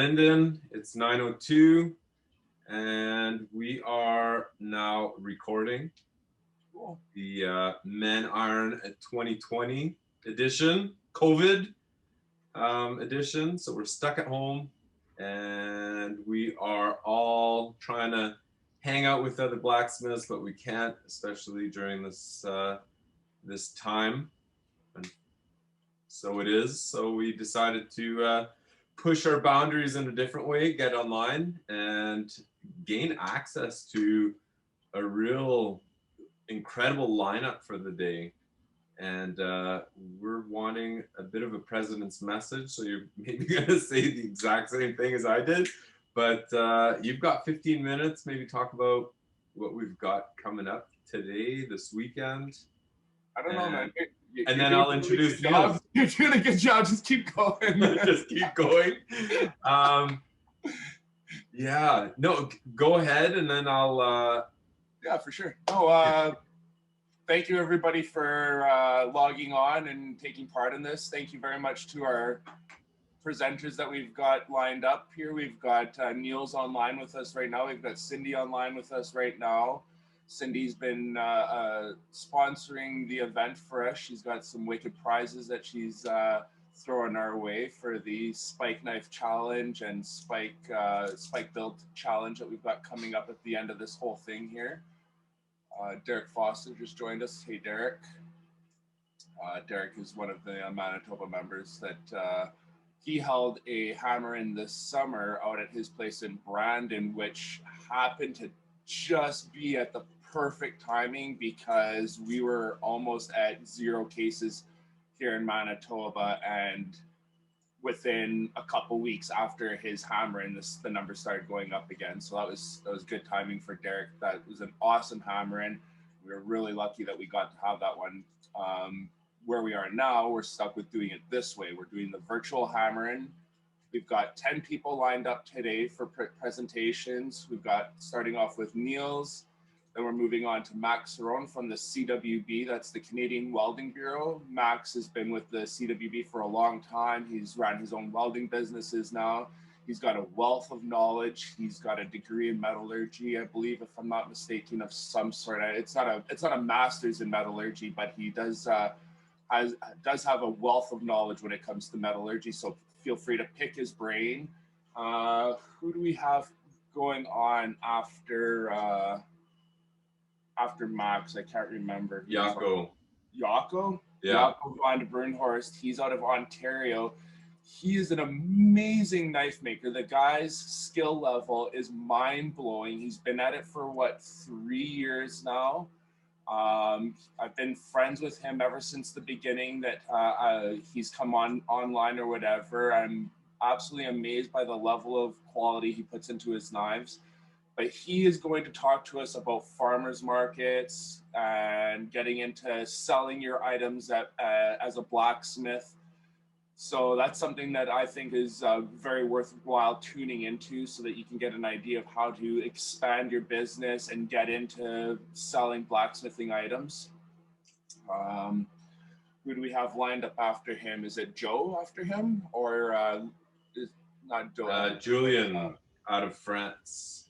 Linden. It's 9:02, and we are now recording the ManIron 2020 edition, COVID edition. So we're stuck at home, and we are all trying to hang out with other blacksmiths, but we can't, especially during this this time. And so it is. So we decided to push our boundaries in a different way, get online, and gain access to a real incredible lineup for the day. And we're wanting a bit of a president's message, so you're maybe going to say the exact same thing as I did, but you've got 15 minutes, maybe talk about what we've got coming up today, this weekend. I don't know, man. And then I'll introduce Neels. You're doing a good job. Just keep going. Just keep going. Yeah, no, go ahead, and then I'll... Yeah, for sure. No, thank you, everybody, for logging on and taking part in this. Thank you very much to our presenters that we've got lined up here. We've got Neels online with us right now. We've got Cindy online with us right now. Cindy's been sponsoring the event for us. She's got some wicked prizes that she's throwing our way for the Spike Knife Challenge and Spike Build Challenge that we've got coming up at the end of this whole thing here. Derek Foster just joined us. Hey, Derek. Derek is one of the Manitoba members that he held a hammer-in this summer out at his place in Brandon, which happened to just be at the perfect timing because we were almost at 0 cases here in Manitoba, and within a couple weeks after his hammer-in, the numbers started going up again. So that was good timing for Derek. That was an awesome hammer-in. We were really lucky that we got to have that one. Where we are now, we're stuck with doing it this way. We're doing the virtual hammer-in. We've got 10 people lined up today for presentations. We've got, starting off with Neels, then we're moving on to Max Cerrone from the CWB, that's the Canadian Welding Bureau. Max has been with the CWB for a long time. He's run his own welding businesses now. He's got a wealth of knowledge. He's got a degree in metallurgy, I believe, if I'm not mistaken, of some sort. It's not a master's in metallurgy, but he does have a wealth of knowledge when it comes to metallurgy. So feel free to pick his brain. Who do we have going on after Max? I can't remember. Jaco. Jaco? Yeah. Jaco Van Den Burg. He's out of Ontario. He is an amazing knife maker. The guy's skill level is mind-blowing. He's been at it for, 3 years now. I've been friends with him ever since the beginning that he's come online or whatever. I'm absolutely amazed by the level of quality he puts into his knives. But he is going to talk to us about farmers markets and getting into selling your items as a blacksmith. So that's something that I think is very worthwhile tuning into so that you can get an idea of how to expand your business and get into selling blacksmithing items. Who do we have lined up after him? Is it Joe after him, or is not Joe? Julian out of France.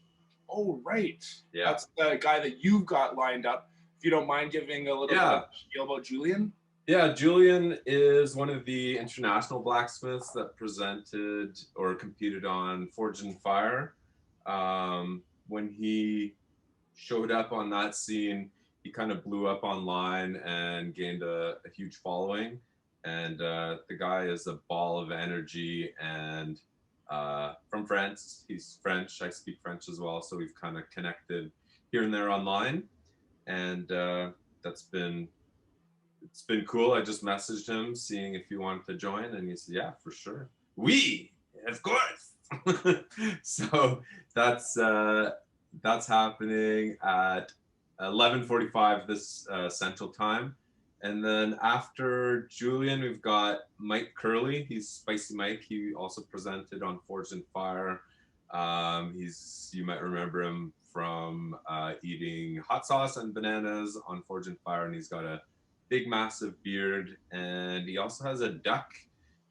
Oh, right. Yeah. That's the guy that you've got lined up. If you don't mind giving a little bit of spiel about Julian. Yeah, Julian is one of the international blacksmiths that presented or competed on Forge and Fire. When he showed up on that scene, he kind of blew up online and gained a huge following. And the guy is a ball of energy, and from France. He's French. I speak French as well, so we've kind of connected here and there online, and it's been cool. I just messaged him seeing if he wanted to join, and he said, yeah, for sure. Oui, of course. So that's happening at 11:45 this Central Time. And then after Julian, we've got Mike Curley. He's Spicy Mike. He also presented on Forged and Fire. You might remember him from eating hot sauce and bananas on Forged and Fire, and he's got a big, massive beard, and he also has a duck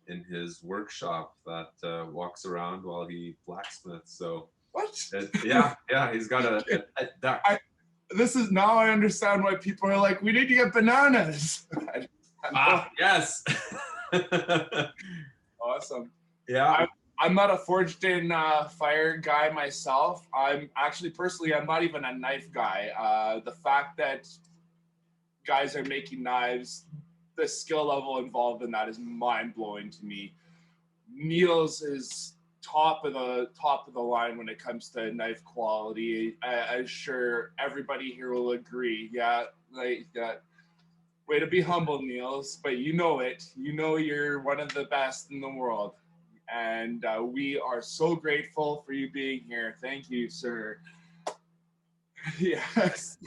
in his workshop that walks around while he blacksmiths. So What? yeah, he's got a pet duck. This is now I understand why people are like, we need to get bananas. Yes. Awesome. Yeah. I'm not a forged in fire guy myself. I'm actually personally, I'm not even a knife guy. The fact that guys are making knives, the skill level involved in that is mind blowing to me. Neels is top of the line when it comes to knife quality. I'm sure everybody here will agree. Yeah, like that. Way to be humble, Neels, but you know it. You know you're one of the best in the world. And we are so grateful for you being here. Thank you, sir. Yes.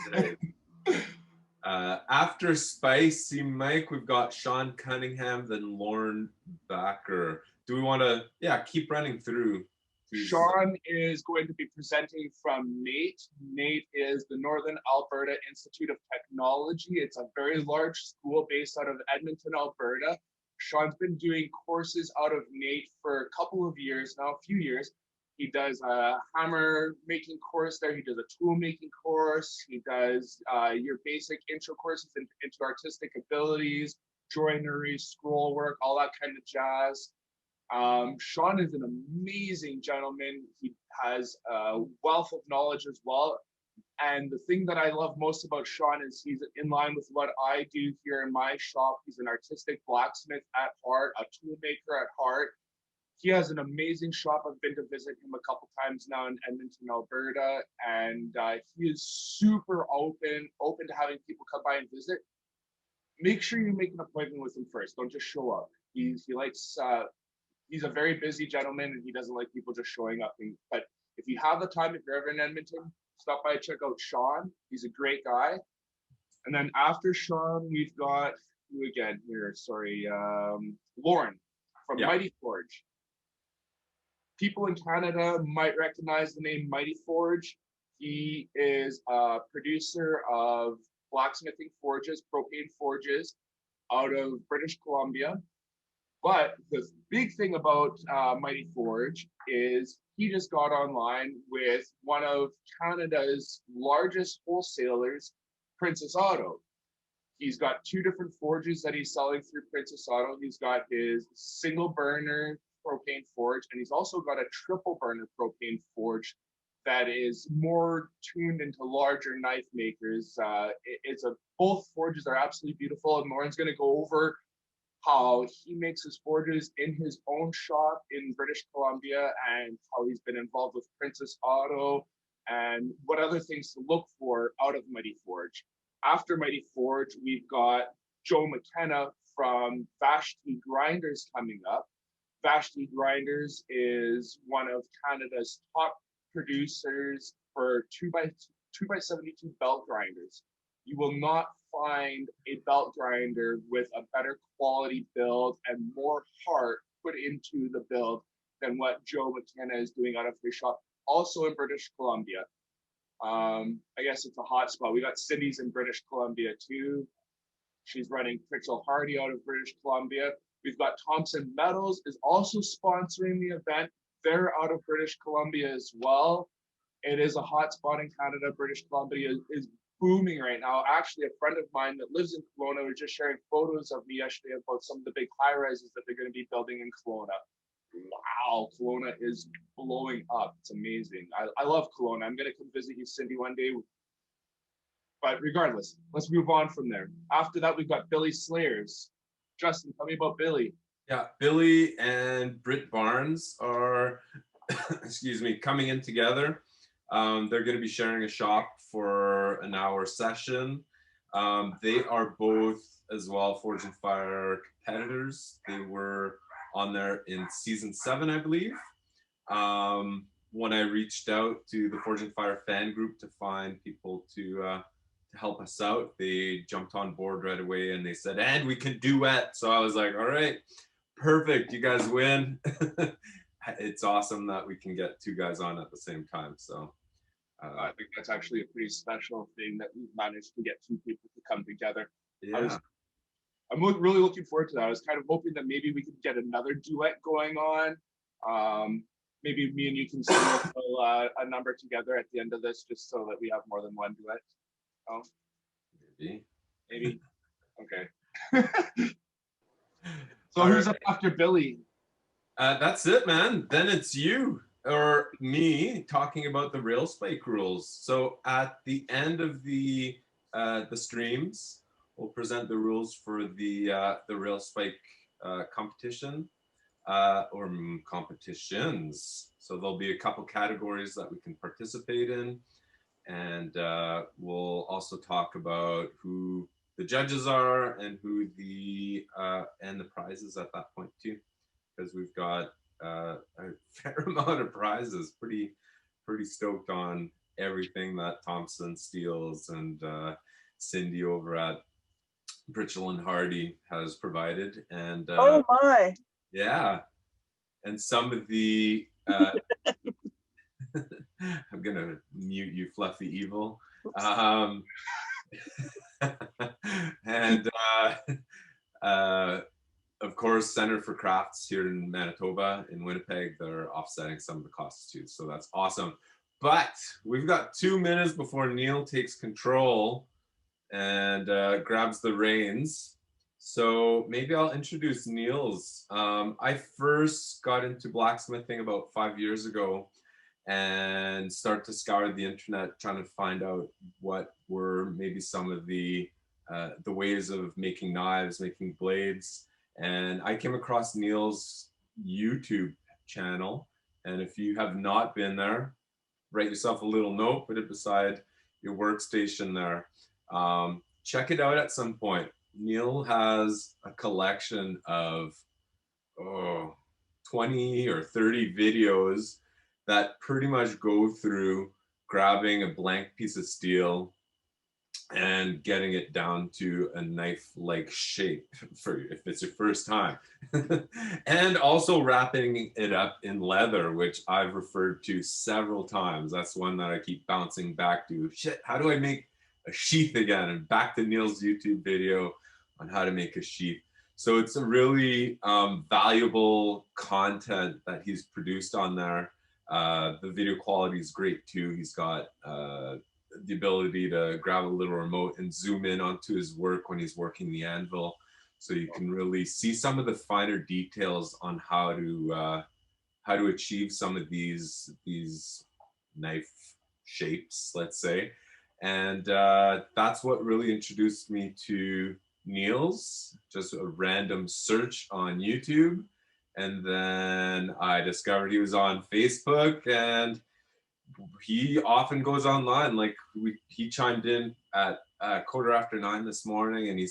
After Spicy Mike, we've got Sean Cunningham, then Lauren Backer. Do we want to, keep running through? Sean is going to be presenting from NATE. NATE is the Northern Alberta Institute of Technology. It's a very large school based out of Edmonton, Alberta. Sean's been doing courses out of NATE for a couple of years now, a few years. He does a hammer making course there. He does a tool making course. He does your basic intro courses into artistic abilities, joinery, scroll work, all that kind of jazz. Sean is an amazing gentleman. He has a wealth of knowledge as well. And the thing that I love most about Sean is he's in line with what I do here in my shop. He's an artistic blacksmith at heart, a toolmaker at heart. He has an amazing shop. I've been to visit him a couple times now in Edmonton, Alberta, and he is super open to having people come by and visit. Make sure you make an appointment with him first. Don't just show up. He likes. He's a very busy gentleman, and he doesn't like people just showing up. But if you have the time, if you're ever in Edmonton, stop by and check out Sean. He's a great guy. And then after Sean, we've got who again here? Sorry, Lauren from Mighty Forge. People in Canada might recognize the name Mighty Forge. He is a producer of blacksmithing forges, propane forges, out of British Columbia. But the big thing about Mighty Forge is he just got online with one of Canada's largest wholesalers, Princess Auto. He's got 2 different forges that he's selling through Princess Auto. He's got his single burner propane forge, and he's also got a triple burner propane forge that is more tuned into larger knife makers. Both forges are absolutely beautiful, and Lauren's going to go over how he makes his forges in his own shop in British Columbia and how he's been involved with Princess Auto and what other things to look for out of Mighty Forge. After Mighty Forge, we've got Joe McKenna from Vashti Grinders coming up. Vashti Grinders is one of Canada's top producers for 2x72 belt grinders. You will not find a belt grinder with a better quality build and more heart put into the build than what Joe McKenna is doing out of his shop, also in British Columbia. I guess it's a hot spot. We got Cindy's in British Columbia too. She's running Pritchell Hardy out of British Columbia. We've got Thompson Metals is also sponsoring the event. They're out of British Columbia as well. It is a hot spot in Canada. British Columbia is booming right now. Actually, a friend of mine that lives in Kelowna was just sharing photos of me yesterday about some of the big high rises that they're going to be building in Kelowna. Wow, Kelowna is blowing up. It's amazing. I love Kelowna. I'm going to come visit you, Cindy, one day. But regardless, let's move on from there. After that, we've got Billy Slayers. Justin, tell me about Billy. Yeah, Billy and Britt Barnes are, coming in together. They're going to be sharing a shop for an hour session. They are both as well Forge and Fire competitors. They were on there in season 7, I believe. When I reached out to the Forge and Fire fan group to find people to help us out, they jumped on board right away and they said, and we can duet. So I was like, all right, perfect. You guys win. It's awesome that we can get 2 guys on at the same time. So I think that's actually a pretty special thing that we've managed to get 2 people to come together. Yeah. I'm really looking forward to that. I was kind of hoping that maybe we could get another duet going on. Maybe me and you can send a number together at the end of this, just so that we have more than one duet. Oh, maybe. Okay. So who's up after Billy? That's it, man. Then it's you or me talking about the rail spike rules. So at the end of the streams, we'll present the rules for the rail spike competition or competitions. So there'll be a couple categories that we can participate in, and we'll also talk about who the judges are and who the prizes at that point too, because we've got a fair amount of prizes. Pretty stoked on everything that Thompson Steels and Cindy over at Pritchell and Hardy has provided. And oh my, yeah, and some of the I'm gonna mute you, Fluffy Evil. And of course, Center for Crafts here in Manitoba, in Winnipeg, they're offsetting some of the costs too. So that's awesome. But we've got 2 minutes before Neil takes control and grabs the reins. So maybe I'll introduce Neels. I first got into blacksmithing about 5 years ago and start to scour the internet trying to find out what were maybe some of the ways of making knives, making blades. And I came across Neil's YouTube channel. And if you have not been there, write yourself a little note, put it beside your workstation there. Check it out at some point. Neil has a collection of 20 or 30 videos that pretty much go through grabbing a blank piece of steel and getting it down to a knife-like shape for if it's your first time. And also wrapping it up in leather, which I've referred to several times. That's one that I keep bouncing back to. Shit, how do I make a sheath again? And back to Neil's YouTube video on how to make a sheath. So it's a really valuable content that he's produced on there. The video quality is great too. He's got the ability to grab a little remote and zoom in onto his work when he's working the anvil, so you can really see some of the finer details on how to achieve some of these knife shapes, let's say. And that's what really introduced me to Neels. Just a random search on YouTube, and then I discovered he was on Facebook, and he often goes online. Like he chimed in at 9:15 this morning, and he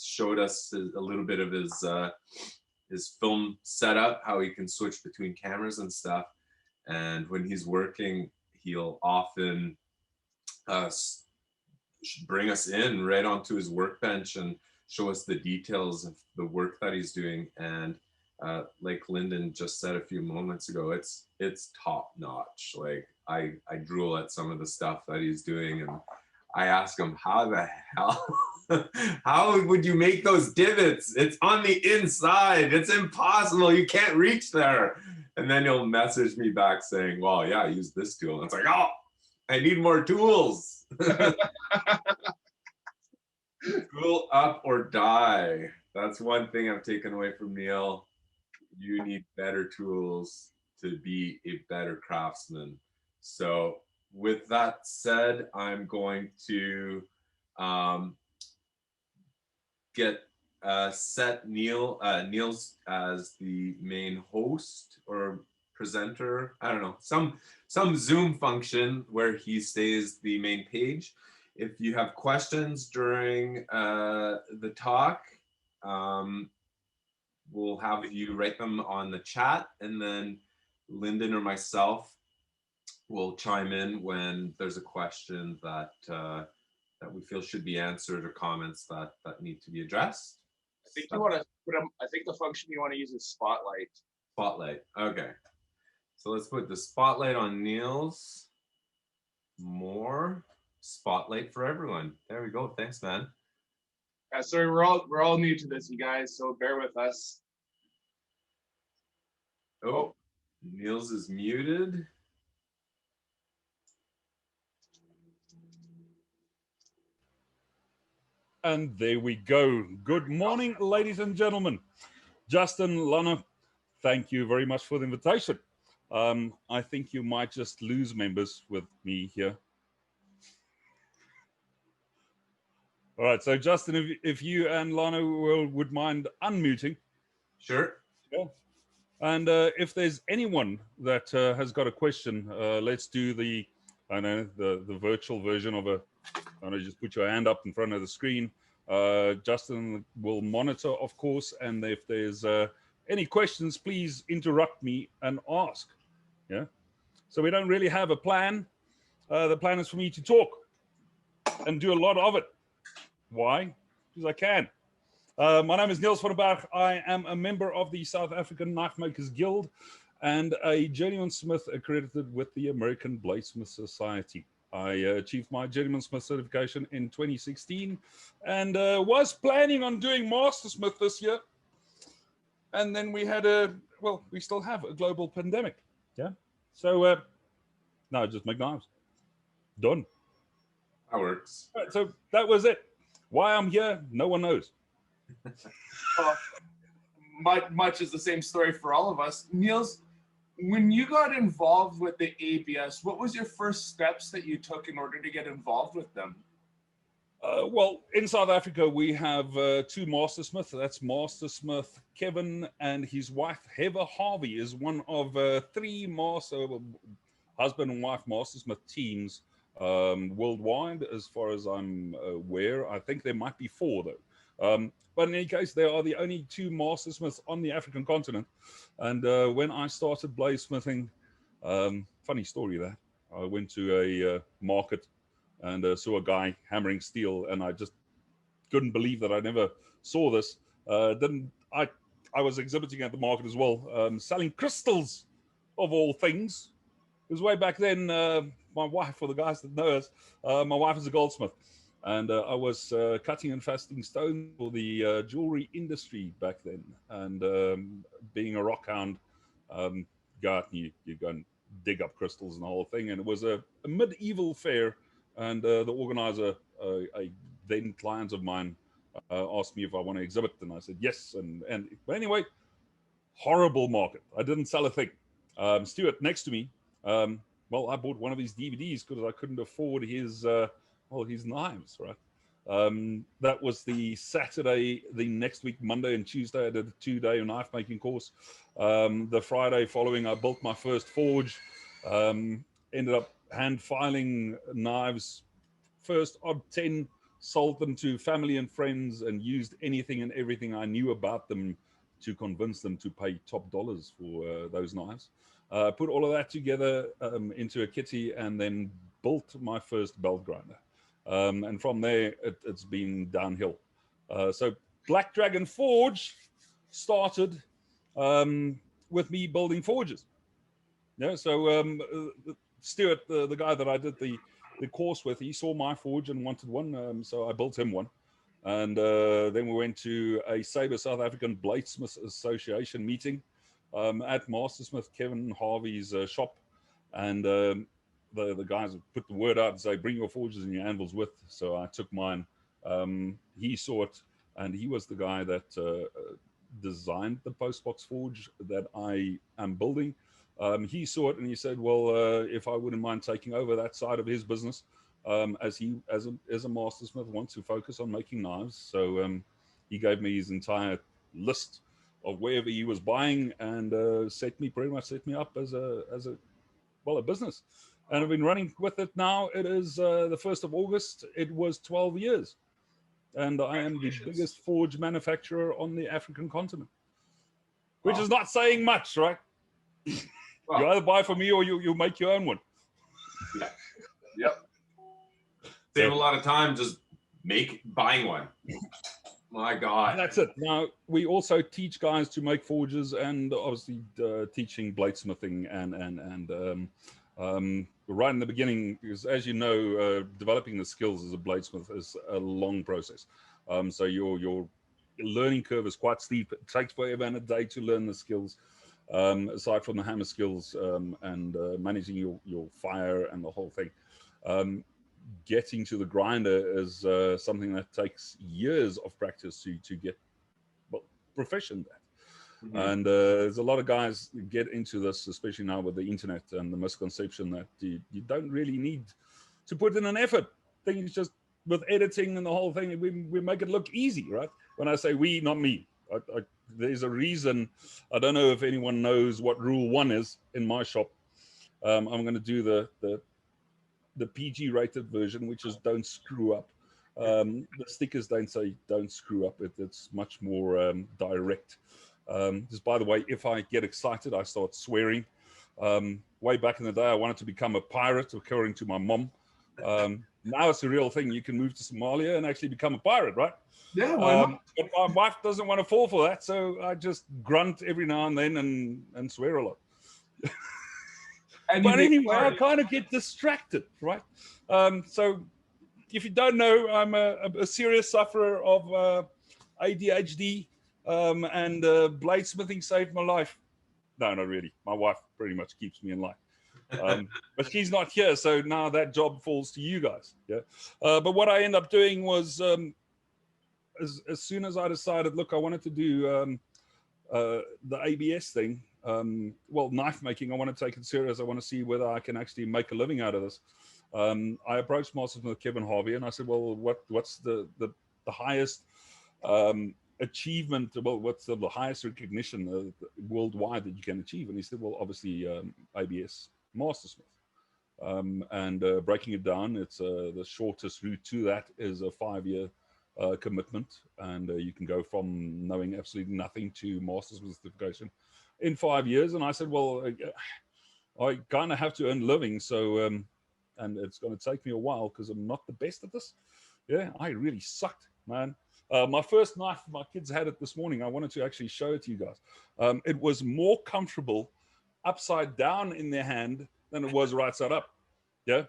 showed us a little bit of his film setup, how he can switch between cameras and stuff. And when he's working, he'll often bring us in right onto his workbench and show us the details of the work that he's doing. And like Lyndon just said a few moments ago, it's top notch. Like I drool at some of the stuff that he's doing, and I ask him, how the hell, how would you make those divots? It's on the inside. It's impossible. You can't reach there. And then he'll message me back saying, well, yeah, I use this tool. And it's like, oh, I need more tools. Tool up or die. That's one thing I've taken away from Neil. You need better tools to be a better craftsman. So with that said, I'm going to set Neils as the main host or presenter. I don't know, some Zoom function where he stays the main page. If you have questions during the talk, we'll have you write them on the chat, and then Lyndon or myself will chime in when there's a question that we feel should be answered, or comments that need to be addressed. I think you want to put them. I think the function you want to use is spotlight. Spotlight. Okay. So let's put the spotlight on Neils. More spotlight for everyone. There we go. Thanks, man. Yeah, sorry, we're all new to this, you guys, so bear with us. Oh, Neels is muted. And there we go. Good morning, ladies and gentlemen. Justin, Lana, thank you very much for the invitation. I think you might just lose members with me here. All right, so Justin, if you and Lana would mind unmuting. Sure. Yeah. And if there's anyone that has got a question, let's do the virtual version of a. Just put your hand up in front of the screen. Justin will monitor, of course, and if there's any questions, please interrupt me and ask. Yeah. So we don't really have a plan. The plan is for me to talk and do a lot of it. Why? Because I can. My name is Neels Van Den Burg. I am a member of the South African Knife Makers Guild and a journeyman smith accredited with the American Bladesmith Society. I achieved my journeyman smith certification in 2016 and was planning on doing master smith this year. And then we had we still have a global pandemic. Yeah. So now just make knives. Done. That works. Right, so that was it. Why I'm here, no one knows. Much is the same story for all of us. Neels, when you got involved with the ABS, what was your first steps that you took in order to get involved with them? Well, in South Africa, we have two master smiths. That's Master Smith Kevin and his wife, Heather Harvey, is one of three husband and wife master smith teams worldwide, as far as I'm aware. I think there might be four, though. But in any case, there are the only two master smiths on the African continent. And when I started bladesmithing, funny story that I went to a market and saw a guy hammering steel, and I just couldn't believe that I never saw this. I was exhibiting at the market as well, selling crystals of all things. It was way back then. My wife, for the guys that know us, my wife is a goldsmith. And I was cutting and faceting stone for the jewelry industry back then. And being a rock hound, you go and dig up crystals and the whole thing. And it was a medieval fair. And the organizer, a then client of mine, asked me if I want to exhibit. And I said yes. But anyway, horrible market. I didn't sell a thing. Stuart next to me, I bought one of his DVDs because I couldn't afford his knives, right? That was the Saturday. The next week, Monday and Tuesday, I did a 2-day knife making course. The Friday following, I built my first forge. Ended up hand filing knives. First odd 10, sold them to family and friends, and used anything and everything I knew about them to convince them to pay top dollars for those knives. Put all of that together into a kitty, and then built my first belt grinder. And from there, it's been downhill. So Black Dragon Forge started with me building forges. Yeah, so Stuart, the guy that I did the course with, he saw my forge and wanted one, so I built him one. And then we went to a Sabre South African Bladesmith Association meeting at Master Smith Kevin Harvey's shop. And the guys put the word out and say, bring your forges and your anvils with. So I took mine. He saw it, and he was the guy that designed the postbox forge that I am building. He saw it and he said, well, if I wouldn't mind taking over that side of his business, as he, as a master smith, wants to focus on making knives. So he gave me his entire list of wherever he was buying, and pretty much set me up as a business. And I've been running with it now. It is the 1st of August. It was 12 years. And I am the biggest forge manufacturer on the African continent, which is not saying much, right? Well, you either buy from me or you make your own one. Yeah. Yep. Save a lot of time just buying one. My God. That's it. Now, we also teach guys to make forges, and obviously teaching bladesmithing and right in the beginning, because as you know, developing the skills as a bladesmith is a long process. So your learning curve is quite steep. It takes forever and a day to learn the skills. Aside from the hammer skills and managing your fire and the whole thing, getting to the grinder is something that takes years of practice to get proficient at. Mm-hmm. And there's a lot of guys that get into this, especially now with the internet and the misconception that you don't really need to put in an effort. I think it's just with editing and the whole thing, we make it look easy, right? When I say we, not me. There's a reason. I don't know if anyone knows what rule 1 is in my shop. I'm going to do the PG rated version, which is don't screw up. The stickers don't say don't screw up. It's much more direct. Just by the way, if I get excited, I start swearing. Way back in the day, I wanted to become a pirate, according to my mom. Now it's a real thing. You can move to Somalia and actually become a pirate, right? Yeah, why not? But my wife doesn't want to fall for that, so I just grunt every now and then and swear a lot. But anyway, I kind of get distracted, right? So if you don't know, I'm a serious sufferer of ADHD, and bladesmithing saved my life. No, not really. My wife pretty much keeps me in line. But she's not here, so now that job falls to you guys. Yeah. But what I end up doing was, as soon as I decided, look, I wanted to do the ABS thing, well, knife making, I want to take it serious. I want to see whether I can actually make a living out of this. I approached Mastersmith Kevin Harvey and I said, well, what's the highest achievement? Well, what's the highest recognition worldwide that you can achieve? And he said, well, obviously ABS Mastersmith. And breaking it down, it's the shortest route to that is a 5-year commitment, and you can go from knowing absolutely nothing to Mastersmith certification in 5 years. And I said, well, I kind of have to earn a living, so and it's going to take me a while because I'm not the best at this. Yeah, I really sucked, man. My first knife, my kids had it this morning. I wanted to actually show it to you guys. It was more comfortable upside down in their hand than it was right side up. Yeah.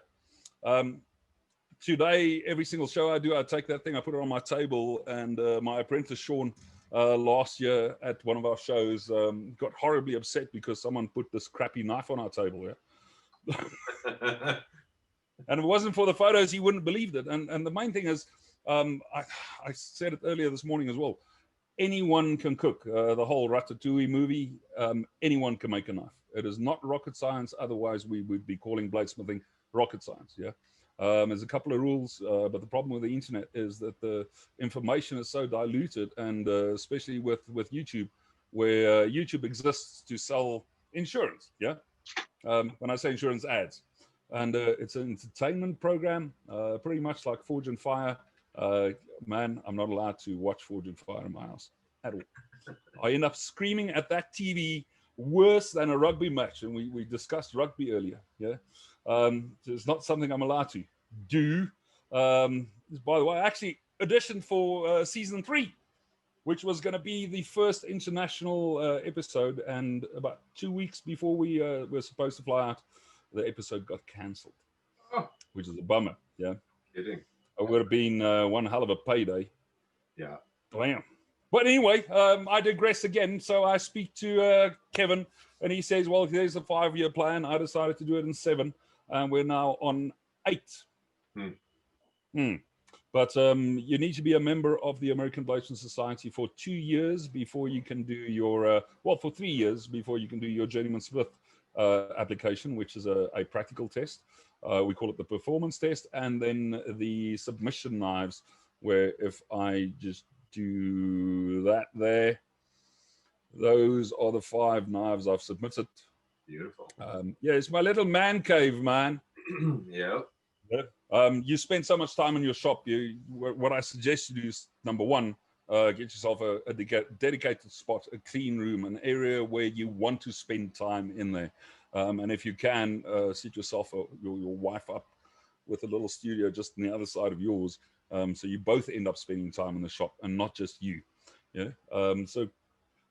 Today, every single show I do, I take that thing, I put it on my table, and my apprentice, Sean, last year at one of our shows, got horribly upset because someone put this crappy knife on our table. Yeah. And if it wasn't for the photos, he wouldn't have believed it. And the main thing is, I said it earlier this morning as well, anyone can cook. The whole Ratatouille movie, anyone can make a knife. It is not rocket science. Otherwise, we would be calling bladesmithing rocket science. Yeah. There's a couple of rules, but the problem with the internet is that the information is so diluted, and especially with YouTube, where YouTube exists to sell insurance. Yeah. When I say insurance, ads. And it's an entertainment program, pretty much like Forge and Fire. Man, I'm not allowed to watch Forge and Fire in my house at all. I end up screaming at that TV worse than a rugby match. And we discussed rugby earlier. Yeah. It's not something I'm allowed to do. By the way, I actually auditioned for season 3, which was going to be the first international episode. And about 2 weeks before we were supposed to fly out, the episode got cancelled, which is a bummer. Yeah. Kidding. It would have been one hell of a payday. Yeah. Damn. But anyway, I digress again. So I speak to Kevin, and he says, well, there's a 5-year plan. I decided to do it in 7, and we're now on 8. But you need to be a member of the American Bladesmith Society for 2 years before you can do your, for 3 years before you can do your Journeyman Smith application, which is a practical test. We call it the performance test, and then the submission knives, where if I just do that there, those are the 5 knives I've submitted. Beautiful. Yeah, it's my little man cave, man. Yeah. You spend so much time in your shop. What I suggest you do is, number 1, get yourself a dedicated spot, a clean room, an area where you want to spend time in there. And if you can, set yourself your wife up with a little studio just on the other side of yours, so you both end up spending time in the shop and not just you. Yeah. So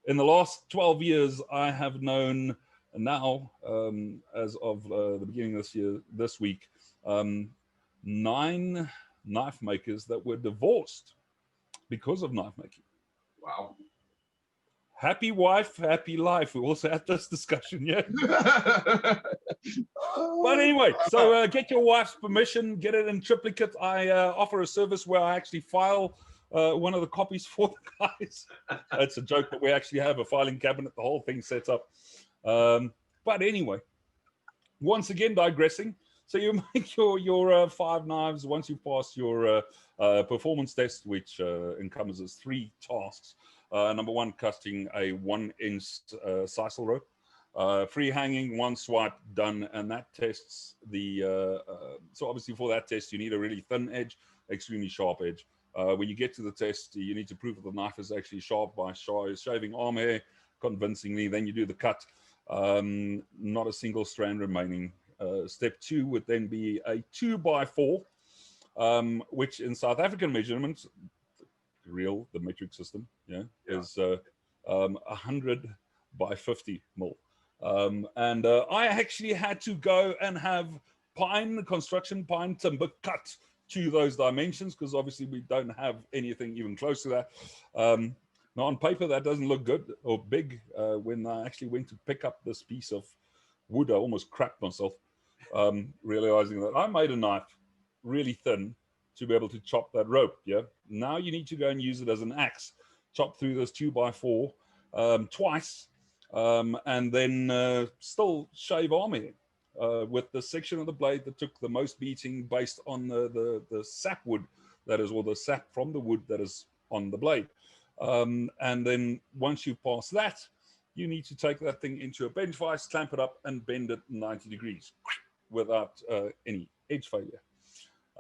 in the last 12 years, I have known now, as of the beginning of this week, 9 knife makers that were divorced because of knife making. Wow. Happy wife, happy life. We also had this discussion, yeah. But anyway, so get your wife's permission, get it in triplicate. I offer a service where I actually file one of the copies for the guys. It's a joke, but we actually have a filing cabinet, the whole thing set up. But anyway, once again, digressing. So you make your 5 knives once you pass your performance test, which encompasses 3 tasks. Number 1, cutting a 1-inch sisal rope. Free hanging, 1 swipe, done, and that tests the. So obviously for that test, you need a really thin edge, extremely sharp edge. When you get to the test, you need to prove that the knife is actually sharp by shaving arm hair convincingly. Then you do the cut. Not a single strand remaining. Step 2 would then be a 2x4, which in South African measurements, the metric system, is 100 by 50 mil. And I actually had to go and have construction pine timber cut to those dimensions, because obviously we don't have anything even close to that. Now on paper that doesn't look good or big. When I actually went to pick up this piece of wood, I almost crapped myself, realizing that I made a knife really thin to be able to chop that rope. Now you need to go and use it as an axe, chop through this 2x4 twice, and then still shave arm hair with the section of the blade that took the most beating based on the sap wood that is, or the sap from the wood that is on the blade. And then once you pass that, you need to take that thing into a bench vise, clamp it up, and bend it 90 degrees without any edge failure.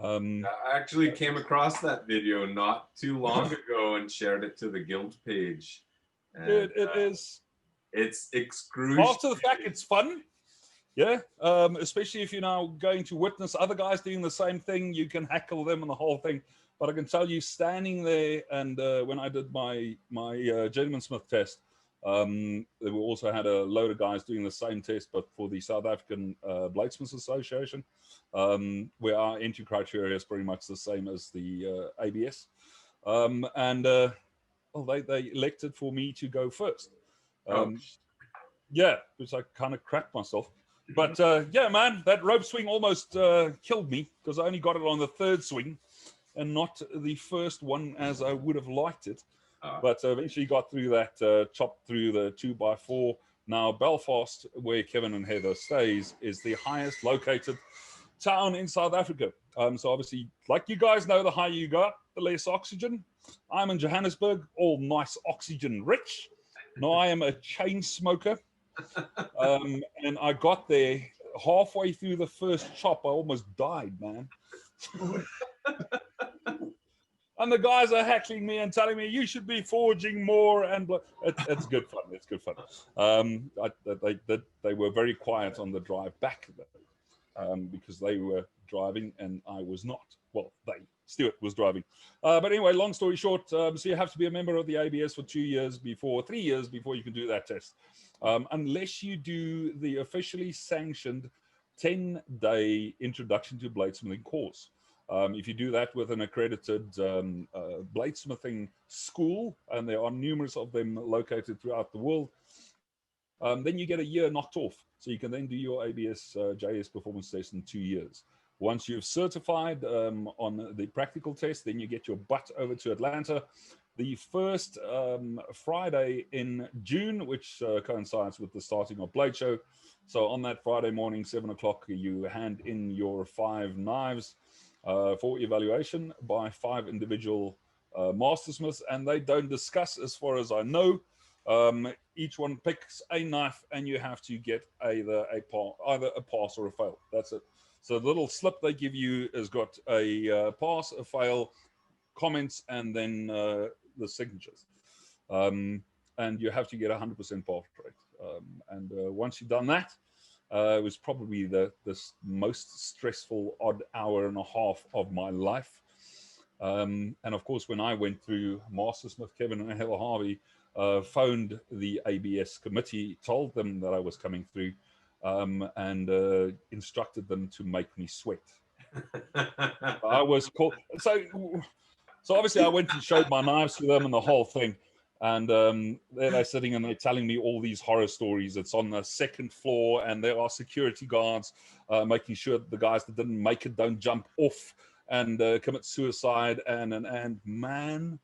I actually came across that video not too long ago and shared it to the guild page. And, it is. It's excruciating. After the fact, it's fun. Especially if you're now going to witness other guys doing the same thing, you can heckle them and the whole thing. But I can tell you, standing there, and when I did my Gentleman Smith test, we also had a load of guys doing the same test, but for the South African Bladesmiths Association, where our entry criteria is pretty much the same as the ABS. They elected for me to go first. Which I kind of crapped myself. But man, that rope swing almost killed me, because I only got it on the 3rd swing and not the first one as I would have liked it. But eventually got through that, chopped through the 2x4. Now Belfast, where Kevin and Heather stays, is the highest located town in South Africa. So obviously, like you guys know, the higher you go up, the less oxygen. I'm in Johannesburg, all nice oxygen rich. Now I am a chain smoker. And I got there halfway through the first chop. I almost died, man. And the guys are heckling me and telling me you should be forging more, and it's good fun. It's good fun. They were very quiet on the drive back, because they were driving and I was not. Well, Stuart was driving. But anyway, long story short, so you have to be a member of the ABS for 3 years before you can do that test. Unless you do the officially sanctioned 10-day introduction to bladesmithing course. If you do that with an accredited bladesmithing school, and there are numerous of them located throughout the world, then you get a year knocked off. So you can then do your ABS JS performance test in 2 years. Once you've certified on the practical test, then you get your butt over to Atlanta. The first Friday in June, which coincides with the starting of Blade Show. So on that Friday morning, 7 o'clock, you hand in your 5 knives for evaluation by 5 individual mastersmiths, and they don't discuss, as far as I know. Each one picks a knife, and you have to get either a pass or a fail. That's it. So the little slip they give you has got a pass, a fail, comments, and then the signatures. And you have to get 100% pass rate. Once you've done that, it was probably the most stressful odd hour and a half of my life. And of course, when I went through, Mastersmith Kevin and Heather Harvey phoned the ABS committee, told them that I was coming through, and instructed them to make me sweat. I was called. So So obviously I went and showed my knives to them and the whole thing. And there they're sitting and they're telling me all these horror stories. It's on the second floor and there are security guards making sure that the guys that didn't make it don't jump off and commit suicide. And man,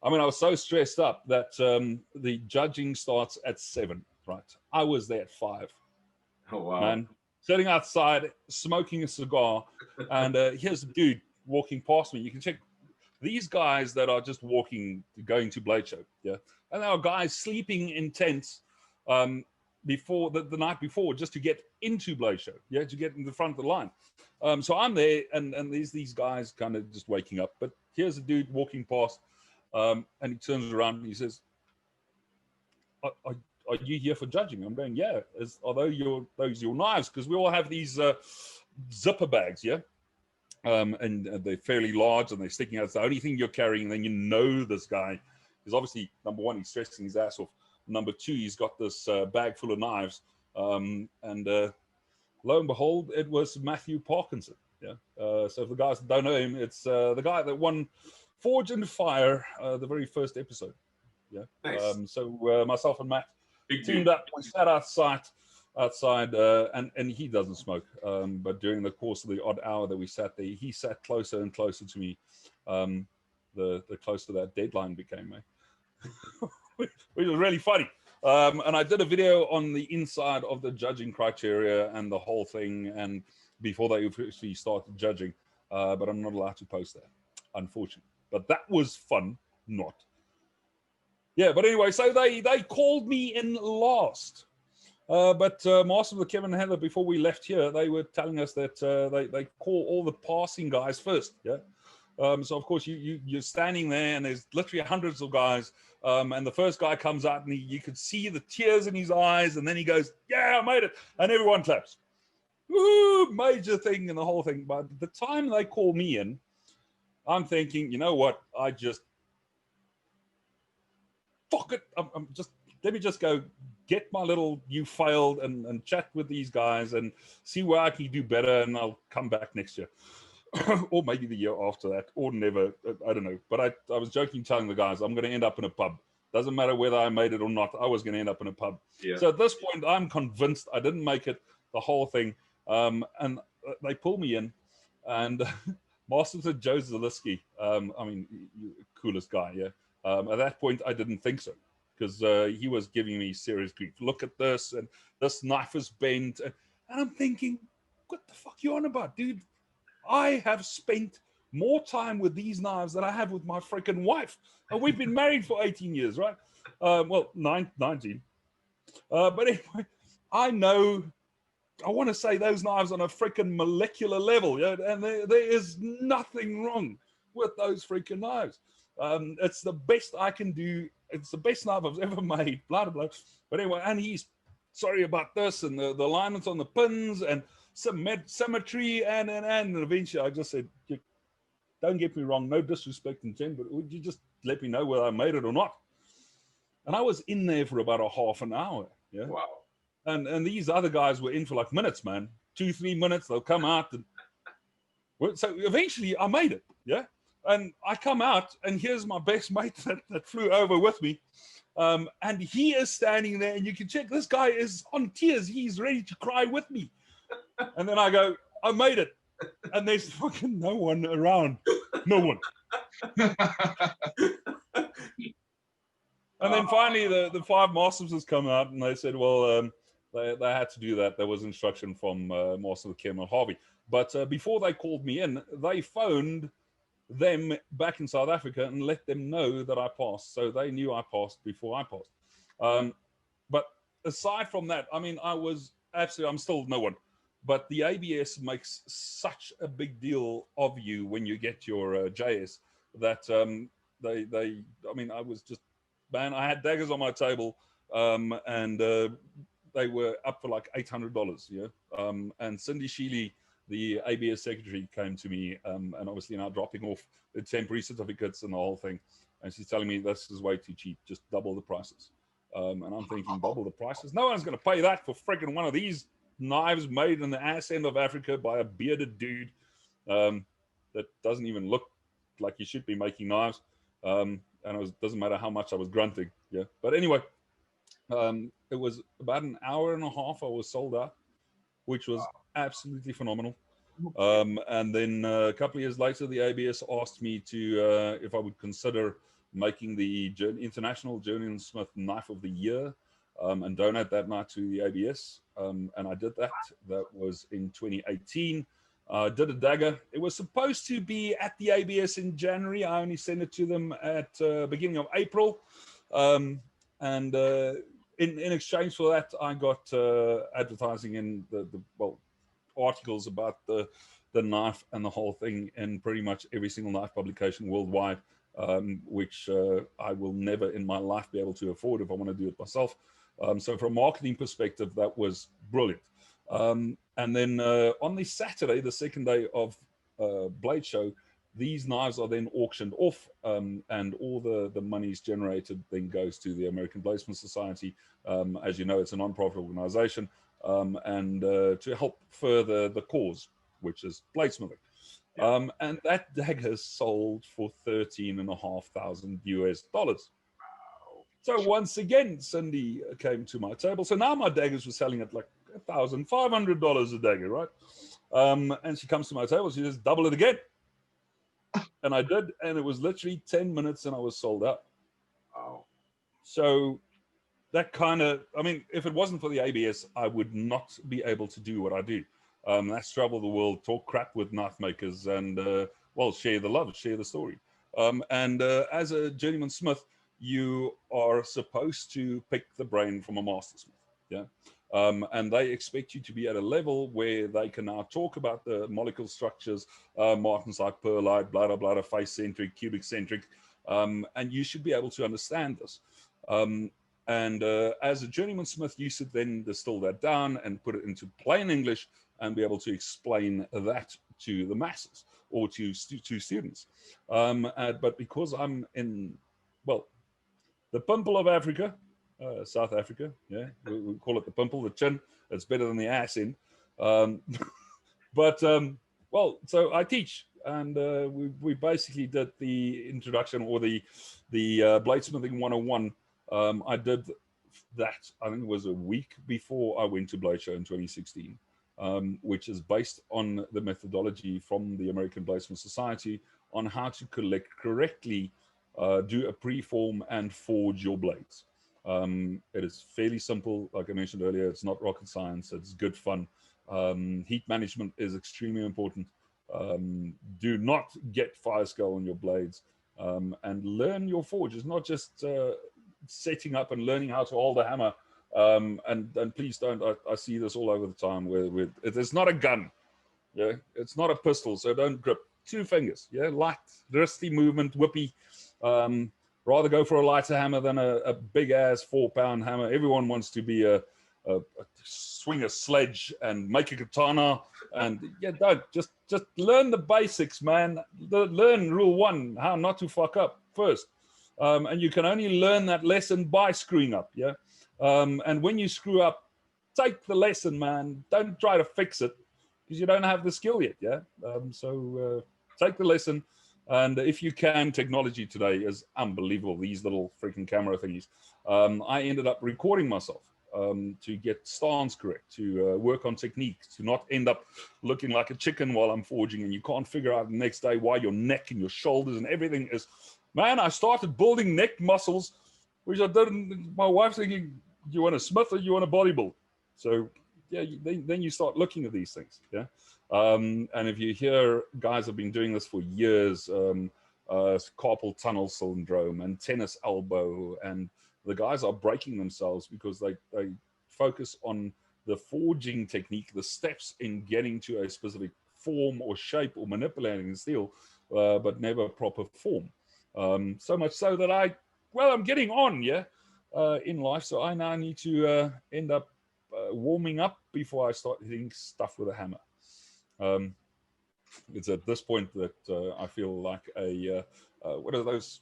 I mean, I was so stressed up that the judging starts at 7, right? I was there at 5. Oh, wow. Man, sitting outside, smoking a cigar. And here's a dude walking past me. You can check these guys that are just walking, going to Blade Show, yeah, and there are guys sleeping in tents before the night before just to get into Blade Show, yeah, to get in the front of the line. So I'm there, and these guys kind of just waking up. But here's a dude walking past, and he turns around and he says, "Are you here for judging?" I'm going, "Yeah." Are those your knives? Because we all have these zipper bags, yeah. And they're fairly large and they're sticking out. It's the only thing you're carrying. And then you know this guy is obviously, number one, he's stressing his ass off. Number two, he's got this bag full of knives. And lo and behold, it was Matthew Parkinson. Yeah. So if the guys that don't know him, it's the guy that won Forge and Fire, the very first episode. Yeah. Nice. So myself and Matt teamed up. We sat outside, and he doesn't smoke. But during the course of the odd hour that we sat there, he sat closer and closer to me. The closer that deadline became, which was really funny. And I did a video on the inside of the judging criteria and the whole thing, and before they officially started judging. But I'm not allowed to post that, unfortunately. But that was fun, not. Yeah, but anyway, so they called me in last. But Master of the Kevin and Heather, before we left here, they were telling us that they call all the passing guys first. Yeah. So of course you're standing there, and there's literally hundreds of guys. And the first guy comes out, and you could see the tears in his eyes, and then he goes, "Yeah, I made it," and everyone claps. Woo! Major thing and the whole thing. But the time they call me in, I'm thinking, you know what? I just fuck it. Let me just go get my little "you failed" and chat with these guys and see where I can do better, and I'll come back next year. Or maybe the year after that, or never. I don't know. But I was joking, telling the guys, I'm going to end up in a pub. Doesn't matter whether I made it or not. I was going to end up in a pub. Yeah. So at this point, I'm convinced I didn't make it, the whole thing. And they pull me in, and Master said, "Joe Zaleski, I mean, coolest guy, yeah." At that point, I didn't think so, because he was giving me serious grief. Look at this, and this knife is bent. And I'm thinking, what the fuck you on about, dude? I have spent more time with these knives than I have with my freaking wife. And we've been married for 18 years, right? Well, 19. But anyway, I want to say those knives on a freaking molecular level, yeah? And there is nothing wrong with those freaking knives. It's the best I can do. It's the best knife I've ever made, blah, blah, blah. But anyway, and he's sorry about this, and the alignments on the pins, and symmetry, and eventually I just said, don't get me wrong, no disrespect intent, but would you just let me know whether I made it or not? And I was in there for about a half an hour. Yeah. Wow. And these other guys were in for like minutes, man. 2-3 minutes, they'll come out. And so eventually I made it. Yeah. And I come out, and here's my best mate that flew over with me. And he is standing there, and you can check, this guy is on tears. He's ready to cry with me. And then I go, I made it. And there's fucking no one around. No one. And then finally the 5 masters has come out, and they said, well, they had to do that. There was instruction from Master Kim and Harvey. But before they called me in, they phoned them back in South Africa and let them know that I passed. So they knew I passed before I passed. But aside from that, I mean, I'm still no one. But the ABS makes such a big deal of you when you get your JS that I mean, I was just, man, I had daggers on my table, and they were up for like $800, yeah. And Cindy Sheely, the ABS secretary, came to me, and obviously now dropping off the temporary certificates and the whole thing. And she's telling me this is way too cheap, just double the prices. And I'm thinking, double the prices? No one's going to pay that for freaking one of these knives made in the ass end of Africa by a bearded dude that doesn't even look like you should be making knives. And it doesn't matter how much I was grunting. Yeah. But anyway, it was about an hour and a half I was sold out, which was absolutely phenomenal. And then a couple of years later, the ABS asked me to if I would consider making the International Journeyman-Smith Knife of the Year and donate that knife to the ABS. And I did that. That was in 2018. Did a dagger. It was supposed to be at the ABS in January. I only sent it to them at beginning of April. And in exchange for that, I got advertising in the articles about the knife and the whole thing in pretty much every single knife publication worldwide, which I will never in my life be able to afford if I want to do it myself. So from a marketing perspective, that was brilliant. And then on the Saturday, the second day of Blade Show, these knives are then auctioned off, and all the monies generated then goes to the American Bladesmith Society. As you know, it's a non-profit organization, and to help further the cause, which is bladesmithing. And that dagger sold for $13,500 US. So once again, Cindy came to my table. So now my daggers were selling at like $1,500 a dagger, right? And she comes to my table. She says, double it again. And I did, and it was literally 10 minutes and I was sold out. Wow. So that kind of, I mean, if it wasn't for the ABS, I would not be able to do what I do. That's travel the world, talk crap with knife makers, and, well, share the love, share the story. And as a journeyman smith, you are supposed to pick the brain from a master smith, yeah? And they expect you to be at a level where they can now talk about the molecule structures, martensite, pearlite, blah, blah, blah, face-centric, cubic-centric, and you should be able to understand this. And as a journeyman smith, you should then distill that down and put it into plain English and be able to explain that to the masses or to students. But because I'm in, well, the pimple of Africa, South Africa, yeah, we call it the pimple, the chin. It's better than the ass in. Well, so I teach, and we basically did the introduction or the bladesmithing 101. I did that, I think it was a week before I went to Blade Show in 2016, which is based on the methodology from the American Bladesmith Society on how to collect correctly, do a preform and forge your blades. It is fairly simple. Like I mentioned earlier, it's not rocket science. It's good fun. Heat management is extremely important. Do not get fire scale on your blades, and learn your forge. It's not just setting up and learning how to hold a hammer. And please don't, I see this all over the time where it's not a gun. Yeah, it's not a pistol, so don't grip. 2 fingers, yeah, light, wristy movement, whippy. Rather go for a lighter hammer than a big ass 4-pound hammer. Everyone wants to be swing a sledge and make a katana, and yeah, don't just learn the basics, man. Learn rule 1, how not to fuck up first, and you can only learn that lesson by screwing up, yeah. And when you screw up, take the lesson, man. Don't try to fix it because you don't have the skill yet, yeah. So take the lesson. And if you can, technology today is unbelievable. These little freaking camera thingies. I ended up recording myself to get stance correct, to work on technique, to not end up looking like a chicken while I'm forging and you can't figure out the next day why your neck and your shoulders and everything is... Man, I started building neck muscles, which I didn't... My wife's thinking, do you want a smith or do you want a bodybuild? So, yeah, then you start looking at these things, yeah? And if you hear guys have been doing this for years, carpal tunnel syndrome and tennis elbow, and the guys are breaking themselves because they focus on the forging technique, the steps in getting to a specific form or shape or manipulating the steel, but never proper form. So much so that I'm getting on, yeah, in life. So I now need to end up warming up before I start hitting stuff with a hammer. It's at this point that I feel like what are those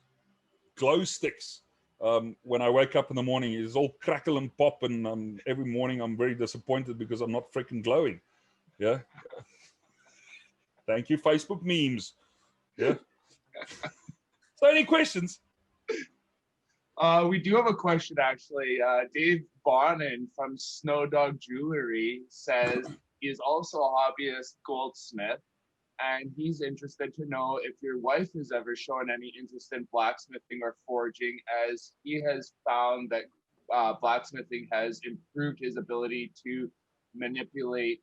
glow sticks? When I wake up in the morning, it's all crackle and pop, and every morning I'm very disappointed because I'm not freaking glowing. Yeah. Thank you, Facebook memes. Yeah. So any questions? We do have a question, actually. Dave Bonin from Snow Dog Jewelry says he is also a hobbyist goldsmith, and he's interested to know if your wife has ever shown any interest in blacksmithing or forging, as he has found that blacksmithing has improved his ability to manipulate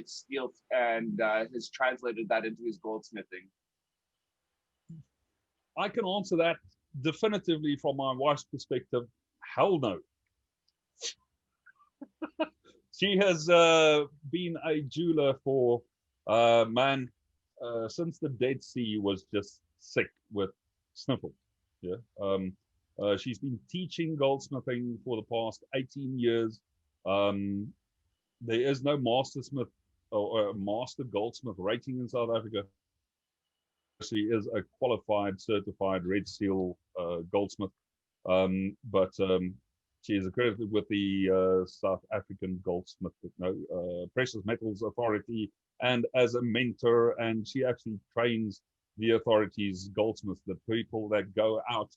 steel, and has translated that into his goldsmithing. I can answer that definitively from my wife's perspective. Hell no. She has been a jeweler for since the Dead Sea was just sick with sniffle. Yeah. She's been teaching goldsmithing for the past 18 years. There is no mastersmith or master goldsmith rating in South Africa. She is a qualified, certified Red Seal goldsmith, but she is accredited with the South African Goldsmith, Precious Metals Authority, and as a mentor. And she actually trains the authorities' goldsmiths, the people that go out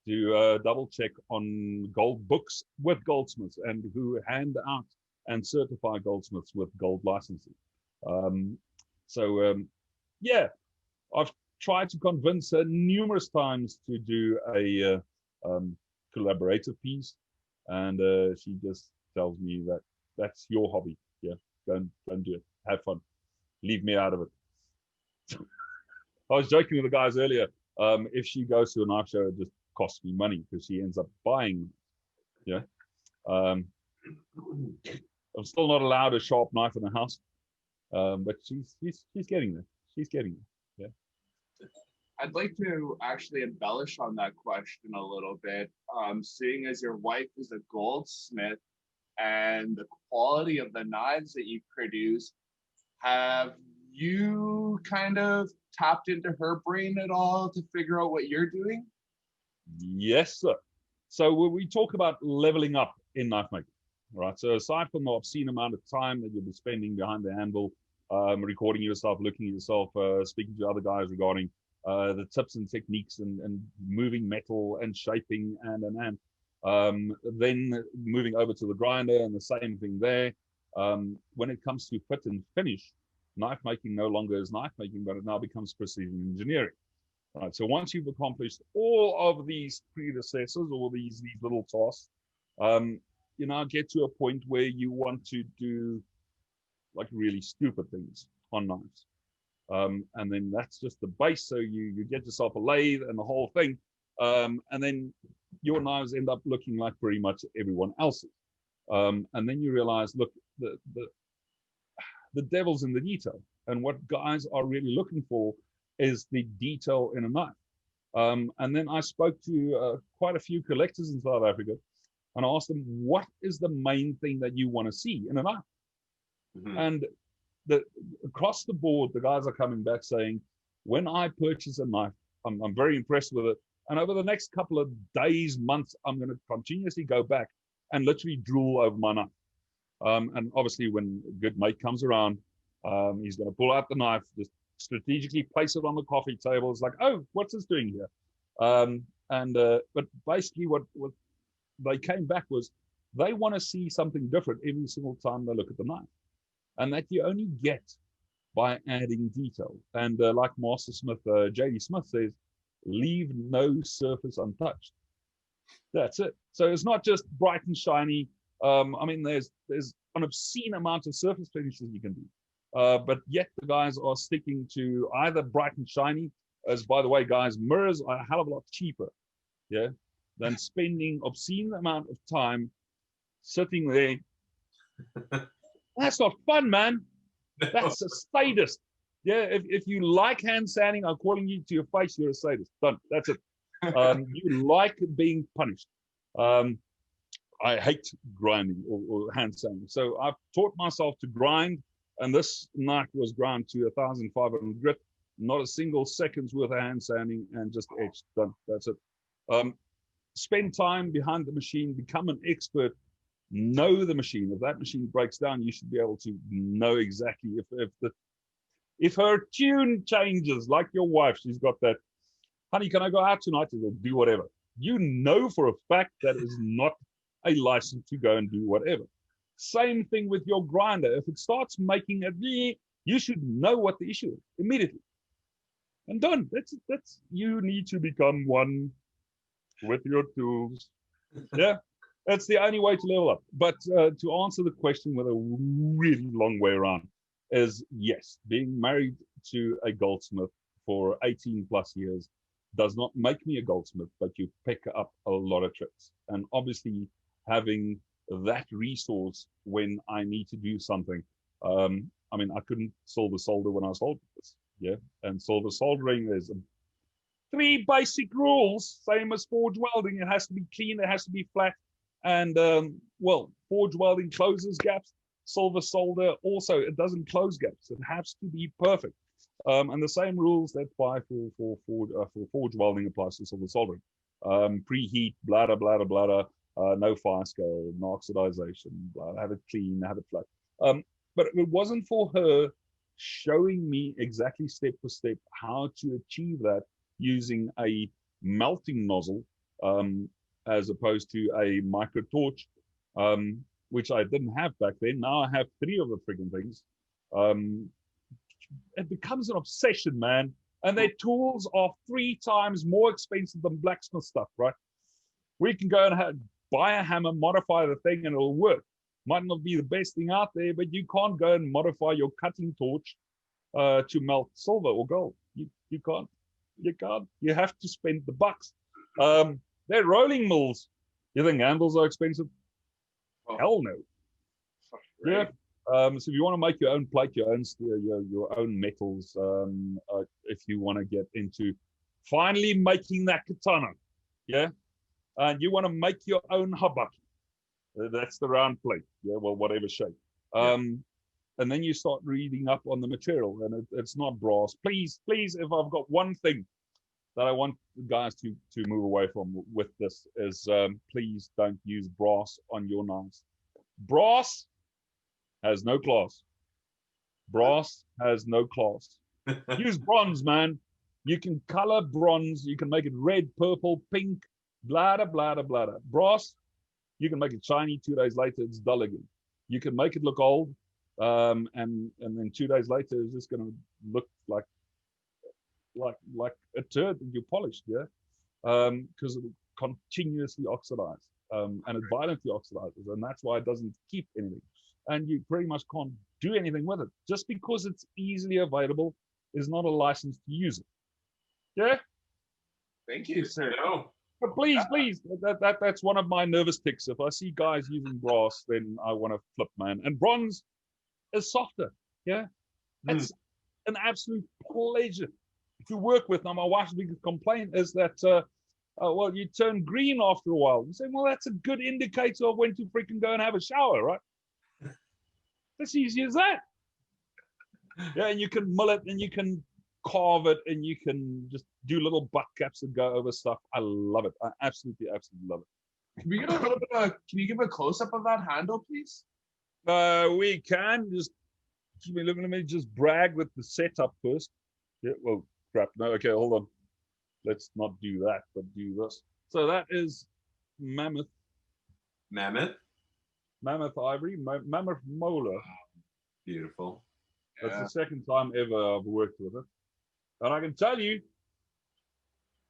to double check on gold books with goldsmiths, and who hand out and certify goldsmiths with gold licenses. Yeah, I've tried to convince her numerous times to do a collaborative piece, and she just tells me that that's your hobby. Yeah, don't do it. Have fun. Leave me out of it. I was joking with the guys earlier. If she goes to a knife show, it just costs me money because she ends up buying. Yeah. I'm still not allowed a sharp knife in the house, but she's getting there. She's getting there. Yeah. I'd like to actually embellish on that question a little bit. Seeing as your wife is a goldsmith and the quality of the knives that you produce, have you kind of tapped into her brain at all to figure out what you're doing? Yes, sir. So when we talk about leveling up in knife making, right? So aside from the obscene amount of time that you'll be spending behind the anvil, recording yourself, looking at yourself, speaking to other guys regarding the tips and techniques and moving metal and shaping and then moving over to the grinder and the same thing there. When it comes to fit and finish, knife making no longer is knife making, but it now becomes precision engineering. Right. So once you've accomplished all of these predecessors, all these little tasks, you now get to a point where you want to do like really stupid things on knives. And then that's just the base. So you get yourself a lathe and the whole thing. And then your knives end up looking like pretty much everyone else's. And then you realize, look, the devil's in the detail. And what guys are really looking for is the detail in a knife. And then I spoke to quite a few collectors in South Africa, and I asked them, what is the main thing that you want to see in a knife? Mm-hmm. And across the board, the guys are coming back saying, when I purchase a knife, I'm very impressed with it. And over the next couple of days, months, I'm going to continuously go back and literally drool over my knife. And obviously, when a good mate comes around, he's going to pull out the knife, just strategically place it on the coffee table. It's like, oh, what's this doing here? But basically, what they came back was they want to see something different every single time they look at the knife, and that you only get by adding detail. And like Master Smith, J.D. Smith says, leave no surface untouched. That's it. So it's not just bright and shiny. I mean, there's an obscene amount of surface finishes you can do. But yet the guys are sticking to either bright and shiny, as by the way, guys, mirrors are a hell of a lot cheaper, yeah, than spending obscene amount of time sitting there. That's not fun, man. That's a sadist. Yeah, if you like hand sanding, I'm calling you to your face, you're a sadist. Done. That's it. You like being punished. I hate grinding or hand sanding. So I've taught myself to grind. And this knife was ground to 1,500 grit, not a single second's worth of hand sanding, and just etched. Done. That's it. Spend time behind the machine, become an expert, know the machine. If that machine breaks down, you should be able to know exactly if If her tune changes, like your wife, she's got that, honey, can I go out tonight? She will do whatever. You know for a fact that is not a license to go and do whatever. Same thing with your grinder. If it starts making a, you should know what the issue is immediately. And done. That's you need to become one with your tools. Yeah, that's the only way to level up. But to answer the question with a really long way around is yes, being married to a goldsmith for 18 plus years does not make me a goldsmith, but you pick up a lot of tricks. And obviously having that resource when I need to do something. I mean, I couldn't silver solder when I was soldering this. Yeah, and silver soldering, there's 3 basic rules, same as forge welding. It has to be clean, it has to be flat, and well, forge welding closes gaps. Silver solder also, it doesn't close gaps. It has to be perfect. And the same rules that apply for forge welding applies to silver soldering. Preheat, bladder, no fire scale, no oxidization, blah, have it clean, have it flat. But it wasn't for her showing me exactly step for step how to achieve that using a melting nozzle as opposed to a micro torch, which I didn't have back then. Now I have 3 of the friggin' things. It becomes an obsession, man. And their tools are 3 times more expensive than blacksmith stuff, right? We can go and buy a hammer, modify the thing, and it'll work. Might not be the best thing out there, but you can't go and modify your cutting torch to melt silver or gold. You can't. You can't. You have to spend the bucks. They're rolling mills. You think handles are expensive? Oh. Hell no. Right. Yeah. So if you want to make your own plate, your own metals, if you want to get into finally making that katana, yeah, and you want to make your own habaki, that's the round plate, yeah, well, whatever shape. And then you start reading up on the material, and it's not brass. Please, if I've got one thing that I want the guys to move away from with this is please don't use brass on your knives. Brass has no class. Brass has no class. Use bronze, man. You can color bronze. You can make it red, purple, pink, blah, blah, blah, blah. Brass, you can make it shiny. 2 days later, it's dull again. You can make it look old, and then 2 days later, it's just going to look like a turd that you polished, yeah, because it will continuously oxidize, and it violently oxidizes, and that's why it doesn't keep anything. And you pretty much can't do anything with it. Just because it's easily available is not a license to use it. Yeah. Thank you, sir. No. But please, that's one of my nervous tics. If I see guys using brass, then I want to flip, man. And bronze is softer. Yeah. It's an absolute pleasure to work with. Now, my wife's biggest complaint is that, well, you turn green after a while. You say, well, that's a good indicator of when to freaking go and have a shower, right? As easy as that. Yeah, and you can mill it, and you can carve it, and you can just do little butt caps that go over stuff. I love it. I absolutely love it. Can we get a little bit of? Can you give a close up of that handle, please? We can just. Let me just brag with the setup first. Yeah. Well, crap. No. Okay. Hold on. Let's not do that, but do this. So that is mammoth. Mammoth ivory, mammoth molar. Beautiful. That's the second time ever I've worked with it. And I can tell you,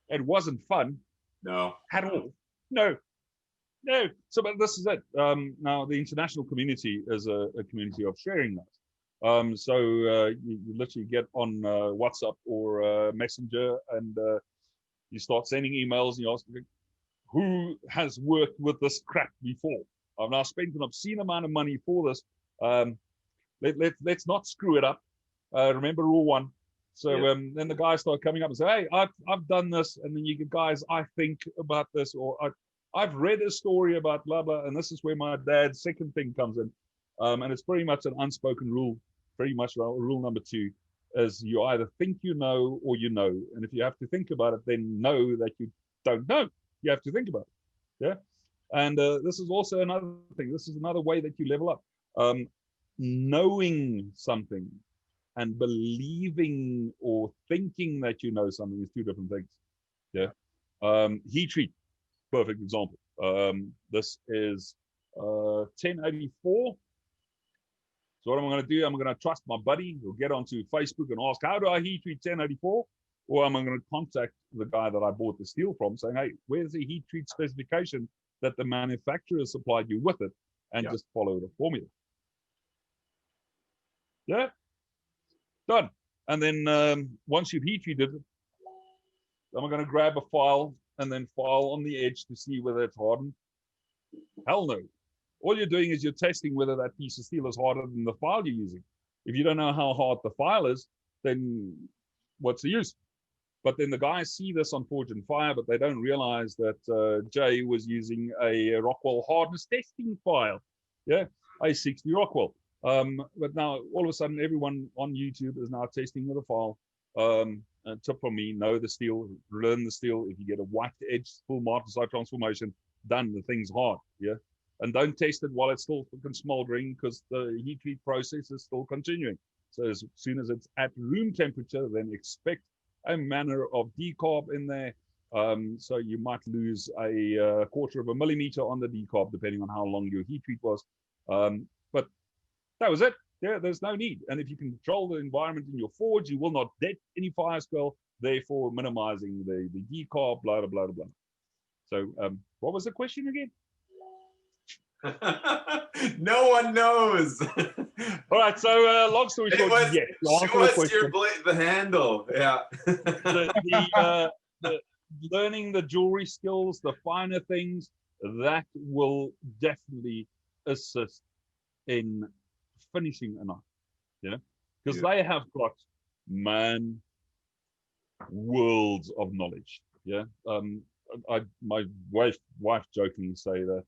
it wasn't fun. No. At all. No. So, but this is it. Now, the international community is a community of sharing that. So you literally get on WhatsApp or Messenger, and you start sending emails, and you ask, who has worked with this crap before? I've now spent an obscene amount of money for this. Let's not screw it up. Remember rule 1. So then the guys start coming up and say, hey, I've done this. And then you get guys, I think about this, or I've read a story about blah, blah. And this is where my dad's second thing comes in. And it's pretty much an unspoken rule. Pretty much rule number 2 is you either think you know or you know. And if you have to think about it, then know that you don't know. You have to think about it. Yeah. And this is also another thing. This is another way that you level up. Knowing something and believing or thinking that you know something is two different things. Yeah. Heat treat, perfect example. This is 1084. So what I'm going to do, I'm going to trust my buddy. He'll get onto Facebook and ask, how do I heat treat 1084? Or I'm going to contact the guy that I bought the steel from saying, hey, where's the heat treat specification that the manufacturer supplied you with it? And just follow the formula. Yeah, done. And then once you've heat treated it, I'm going to grab a file and then file on the edge to see whether it's hardened. Hell no. All you're doing is you're testing whether that piece of steel is harder than the file you're using. If you don't know how hard the file is, then what's the use? But then the guys see this on Forge and Fire, but they don't realize that Jay was using a Rockwell hardness testing file. Yeah, A60 Rockwell. But now all of a sudden, everyone on YouTube is now testing with a file. A tip from me: know the steel, learn the steel. If you get a white edge full martensite transformation, done. The thing's hard. Yeah, and don't test it while it's still fucking smoldering, because the heat treat process is still continuing. So as soon as it's at room temperature, then expect a manner of decarb in there. So you might lose a quarter of a millimeter on the decarb, depending on how long your heat treat was. But that was it. Yeah, there's no need. And if you can control the environment in your forge, you will not dead any fire scale, therefore minimizing the decarb, blah, blah, blah, blah. So what was the question again? No one knows. All right, so long story short, yes. Show us the handle. Yeah. the learning the jewelry skills, the finer things, that will definitely assist in finishing a knife. Yeah, because they have got worlds of knowledge. Yeah. My wife jokingly say that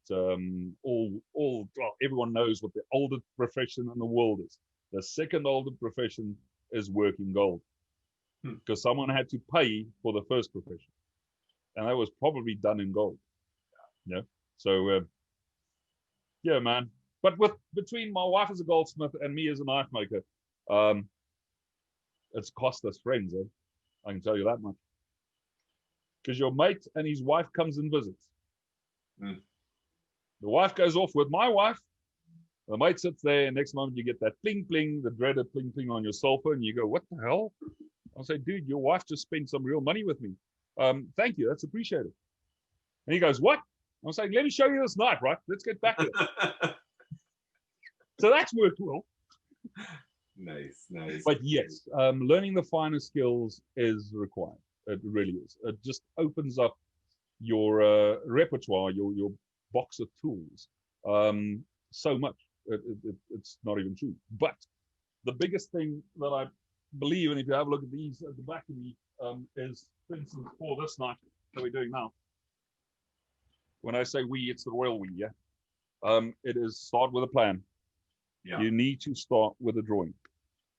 everyone knows what the oldest profession in the world is. The second oldest profession is working gold, because someone had to pay for the first profession, and that was probably done in gold. Yeah. So yeah, man. But between my wife as a goldsmith and me as a knife maker, it's cost us friends. I can tell you that much. Because your mate and his wife comes and visits. The wife goes off with my wife. The mate sits there, and next moment you get that pling pling, the dreaded pling pling on your cell phone. And you go, what the hell? I'll say, dude, your wife just spent some real money with me. Thank you, that's appreciated. And he goes, what? I'm saying, let me show you this knife, right? Let's get back to it. So that's worked well. Nice. But yes, learning the finer skills is required. It really is. It just opens up your repertoire, your box of tools, so much. It's not even true. But the biggest thing that I believe, and if you have a look at these at the back of me, is, for instance, for this knife that we're doing now. When I say we, it's the royal we, yeah? It is start with a plan. Yeah. You need to start with a drawing.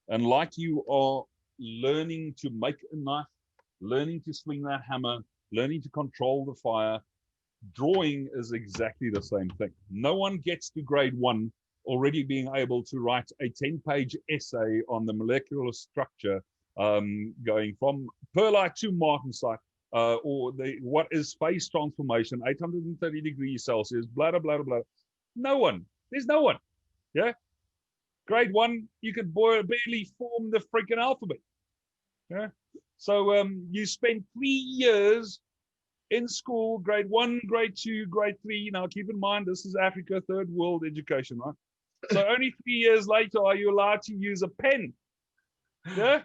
And like you are learning to make a knife, learning to swing that hammer, learning to control the fire, drawing is exactly the same thing. No one gets to grade 1 already being able to write a 10-page essay on the molecular structure, going from perlite to martensite, or what is phase transformation, 830 degrees Celsius, blah, blah, blah, blah. No one. There's no one. Yeah? Grade 1, you could barely form the freaking alphabet. Yeah? So you spend 3 years in school, grade 1, grade 2, grade 3. Now, keep in mind, this is Africa, third world education, right? So only 3 years later are you allowed to use a pen. Yeah?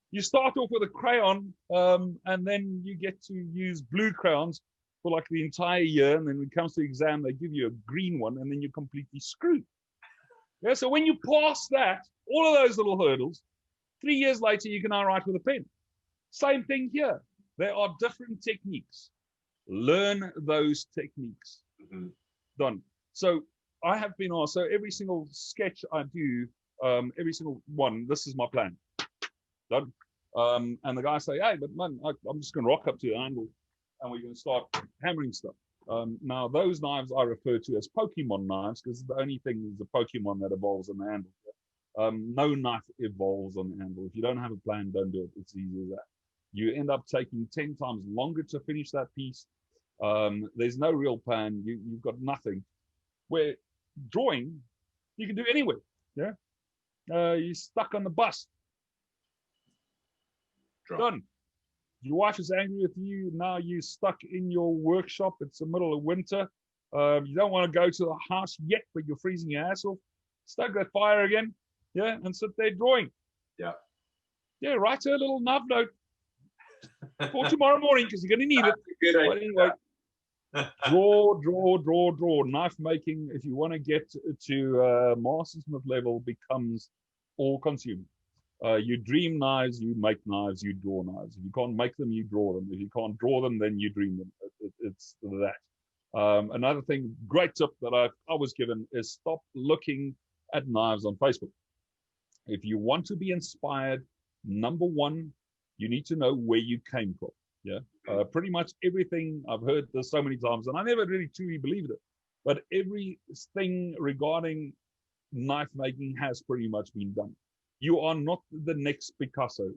You start off with a crayon, and then you get to use blue crayons for like the entire year. And then when it comes to exam, they give you a green one, and then you're completely screwed. Yeah, so when you pass that, all of those little hurdles, 3 years later, you can now write with a pen. Same thing here. There are different techniques. Learn those techniques. Done. So I have been asked, so every single sketch I do, every single one, this is my plan. Done. And the guys say, hey, but man, I'm just going to rock up to your angle and we're going to start hammering stuff. Now, those knives I refer to as Pokemon knives, because the only thing is the Pokemon that evolves in the handle. No knife evolves on the anvil. If you don't have a plan, don't do it. It's easy as that. You end up taking 10 times longer to finish that piece. There's no real plan. You've got nothing. Where drawing, you can do anywhere. Yeah. You're stuck on the bus. Done. Your wife is angry with you. Now you're stuck in your workshop. It's the middle of winter. You don't want to go to the house yet, but you're freezing your ass off. Stoke that fire again. Yeah. And sit there drawing. Yeah. Yeah. Write her a little love note for tomorrow morning because you're going to need it. Good idea. But anyway, draw. Knife making, if you want to get to mastersmith level, becomes all-consuming. You dream knives, you make knives, you draw knives. If you can't make them, you draw them. If you can't draw them, then you dream them. It's that. Another thing, great tip that I was given is stop looking at knives on Facebook. If you want to be inspired, number one, you need to know where you came from. Yeah. Pretty much everything, I've heard this so many times, and I never really truly believed it, but everything regarding knife making has pretty much been done. You are not the next Picasso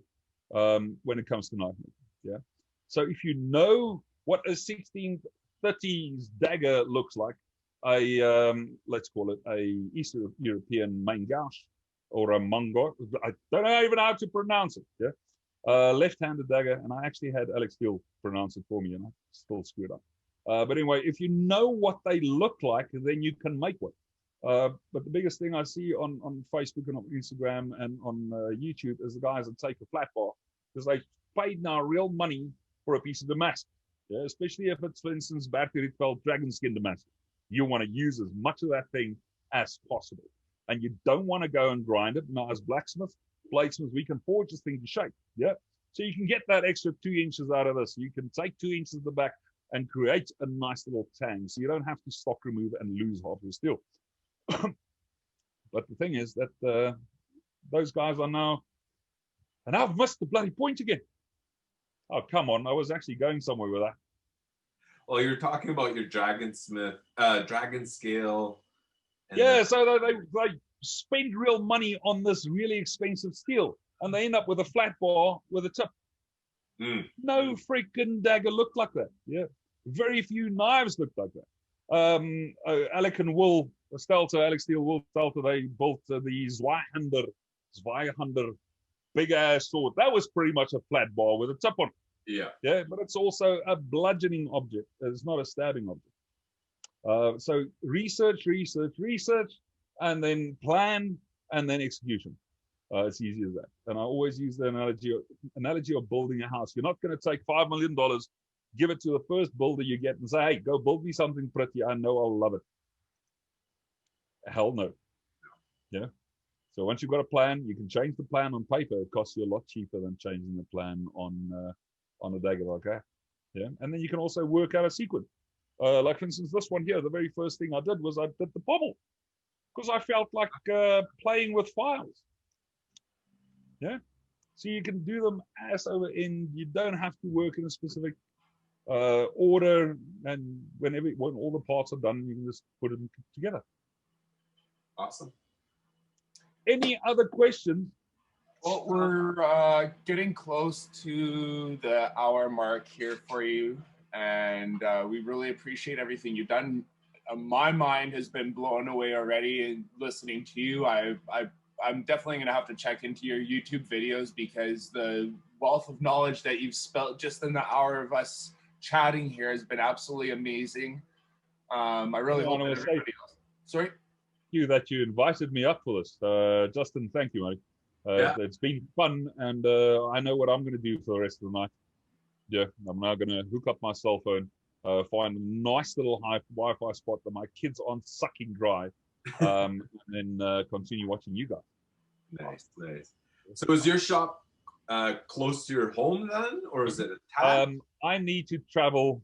when it comes to knife making. Yeah. So if you know what a 1630s dagger looks like, let's call it a Eastern European main gouge or a Mongol, I don't even know how to pronounce it. Yeah. Left-handed dagger, and I actually had Alex Steele pronounce it for me, and I still screwed up. But anyway, if you know what they look like, then you can make one. But the biggest thing I see on Facebook and on Instagram and on YouTube is the guys that take a flat bar because they paid now real money for a piece of Damascus. Yeah, especially if it's, for instance, battery felt dragon skin Damascus. You want to use as much of that thing as possible, and you don't want to go and grind it. Now, as bladesmiths, we can forge this thing to shape. Yeah. So you can get that extra 2 inches out of this. You can take 2 inches at the back and create a nice little tang. So you don't have to stock remove and lose half your steel. But the thing is that those guys are now, and I've missed the bloody point again. Oh, come on. I was actually going somewhere with that. Well, you're talking about your dragon scale. Yeah. So they spend real money on this really expensive steel, and they end up with a flat bar with a tip. No freaking dagger looked like that. Yeah, very few knives looked like that. Alex Steele Wool Stelter, they built the Zweihander big ass sword. That was pretty much a flat bar with a tip on it. Yeah. Yeah, but it's also a bludgeoning object. It's not a stabbing object. So research, and then plan, and then execution. It's easy as that. And I always use the analogy of building a house. You're not going to take $5 million, give it to the first builder you get and say, hey, go build me something pretty. I know I'll love it. Hell no. Yeah. So once you've got a plan, you can change the plan on paper. It costs you a lot cheaper than changing the plan on a dagger like that. Yeah. And then you can also work out a sequence. Like, for instance, this one here, the very first thing I did was I did the pommel because I felt like playing with files. Yeah. So you can do them ass over end. You don't have to work in a specific order. And when all the parts are done, you can just put them together. Awesome. Any other questions? Well, we're getting close to the hour mark here for you, and we really appreciate everything you've done. My mind has been blown away already in listening to you. I'm definitely going to have to check into your YouTube videos because the wealth of knowledge that you've spelt just in the hour of us chatting here has been absolutely amazing. I really hope that everybody else. Sorry? You that you invited me up for this. Justin, thank you, mate. Yeah. It's been fun, and I know what I'm going to do for the rest of the night. Yeah, I'm now going to hook up my cell phone, find a nice little Wi-Fi spot that my kids aren't sucking dry, and then continue watching you guys. Nice. So is your shop close to your home then, or is it attached? I need to travel,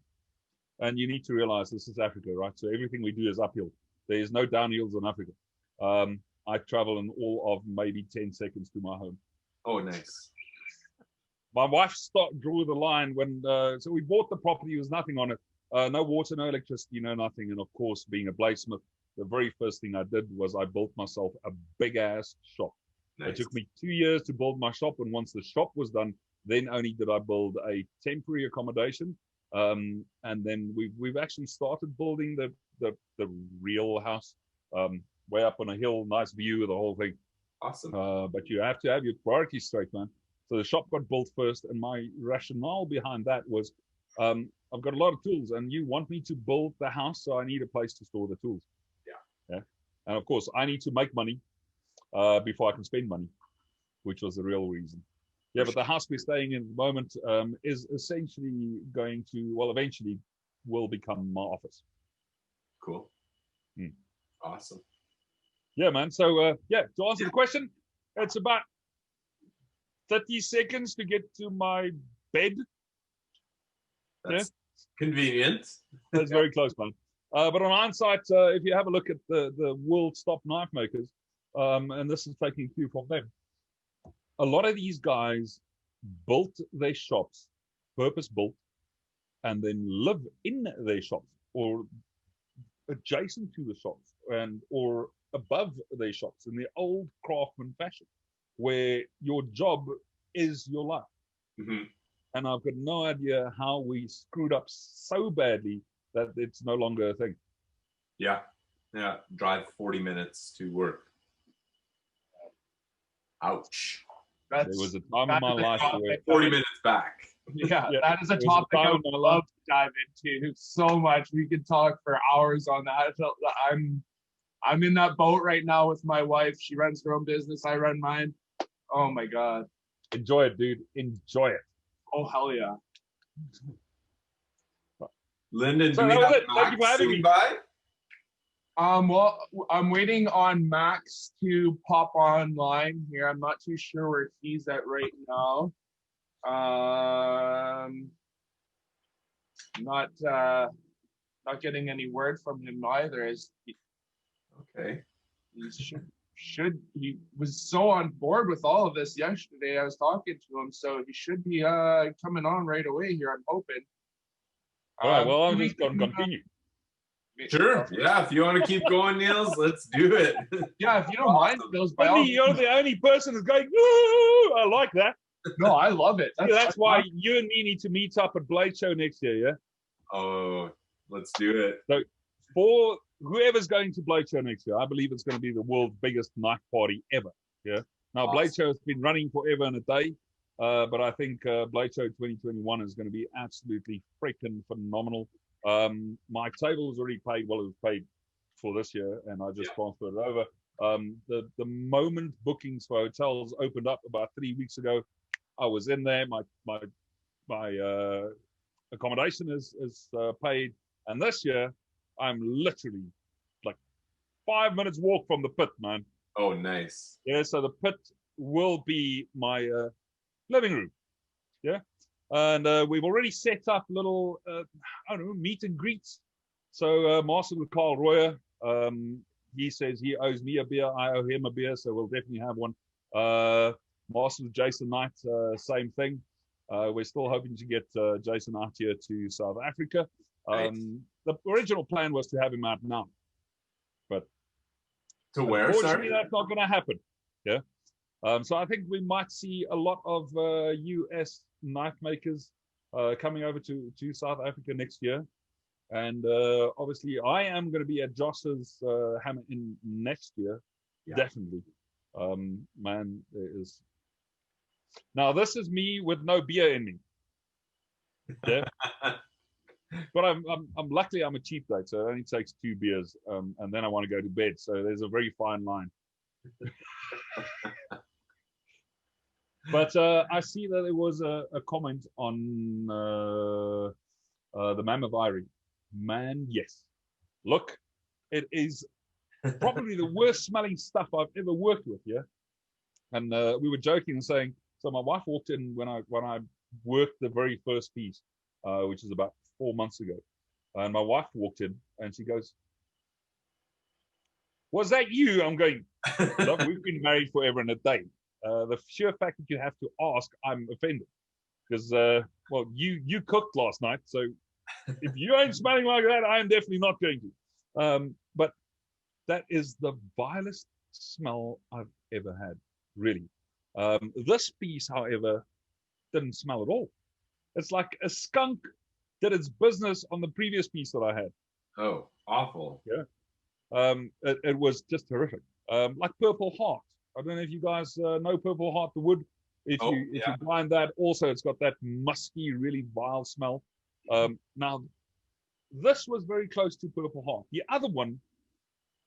and you need to realize this is Africa, right? So everything we do is uphill. There's no downhills in Africa. I travel in all of maybe 10 seconds to my home. Oh, nice. My wife drew the line when, so we bought the property, there was nothing on it. No water, no electricity, no nothing. And of course, being a bladesmith, the very first thing I did was I built myself a big ass shop. Nice. It took me 2 years to build my shop, and once the shop was done, then only did I build a temporary accommodation. And then we've actually started building the real house, way up on a hill, nice view of the whole thing. Awesome. But you have to have your priorities straight, man. So the shop got built first, and my rationale behind that was, I've got a lot of tools, and you want me to build the house, so I need a place to store the tools. Yeah. And of course, I need to make money before I can spend money, which was the real reason. Yeah, but the house we're staying in at the moment is essentially going to, well, eventually will become my office. Cool. Awesome. Yeah, man. So, to answer the question, it's about 30 seconds to get to my bed. That's convenient. That's very close, man. But on hindsight, if you have a look at the world's top knife makers, and this is taking cue from them, a lot of these guys built their shops, purpose-built, and then live in their shops or adjacent to the shops or above their shops in the old craftsman fashion, where your job is your life. Mm-hmm. And I've got no idea how we screwed up so badly that it's no longer a thing. Yeah. Drive 40 minutes to work. Ouch. There was a time in my life where 40 minutes back. Yeah, that is a topic I would love to dive into so much. We could talk for hours on that. I'm in that boat right now with my wife. She runs her own business. I run mine. Oh my God. Enjoy it, dude. Enjoy it. Oh, hell yeah. Lyndon, So do we that was have it. Thank you for Max having swing me. by? Well, I'm waiting on Max to pop online here. I'm not too sure where he's at right now. Not getting any word from him either. Okay. He was so on board with all of this yesterday. I was talking to him, so he should be coming on right away here. I'm hoping. All right. Well, I'm just going to continue. Sure. Yeah. If you want to keep going, Neels, let's do it. Yeah, if you don't mind, Neels, by all You're the only person who's going, woo! I like that. No, I love it. That's why you and me need to meet up at Blade Show next year, yeah? Oh, let's do it. So for whoever's going to Blade Show next year, I believe it's going to be the world's biggest knife party ever, yeah? Now, Awesome. Blade Show has been running forever and a day, but I think Blade Show 2021 is going to be absolutely freaking phenomenal. My table was already paid. Well, it was paid for this year, and I just transferred it over. The moment bookings for hotels opened up about 3 weeks ago, I was in there. My accommodation is paid, and this year I'm literally like 5 minutes walk from the pit, man. Oh, nice. Yeah, so the pit will be my living room. Yeah. And we've already set up little, I don't know, meet and greets. So Master with Carl Royer, he says he owes me a beer, I owe him a beer, so we'll definitely have one. Master with Jason Knight, same thing. We're still hoping to get Jason out here to South Africa. The original plan was to have him out now, but to where? Unfortunately, that's not going to happen. Yeah. So I think we might see a lot of US knife makers coming over to South Africa next year. And obviously, I am going to be at Joss's Hammer in next year. Yeah. Definitely. Man, there is. Now, this is me with no beer in me. Yeah. But I'm luckily I'm a cheap date, so it only takes 2 beers, and then I want to go to bed. So there's a very fine line. But I see that there was a comment on the Mammoth Irie. Man, yes. Look, it is probably the worst smelling stuff I've ever worked with, yeah? And we were joking and saying, so my wife walked in when I worked the very first piece, which is about 4 months ago. And my wife walked in and she goes, was that you? I'm going, look, we've been married forever and a day. The sheer fact that you have to ask, I'm offended. Because, well, you cooked last night, so if you ain't smelling like that, I'm definitely not going to. But that is the vilest smell I've ever had, really. This piece, however, didn't smell at all. It's like a skunk did its business on the previous piece that I had. Oh, awful. Yeah. It was just horrific. Like Purple Heart. I don't know if you guys know Purple Heart, the wood. If you grind that, also it's got that musky, really vile smell. Now, this was very close to Purple Heart. The other one,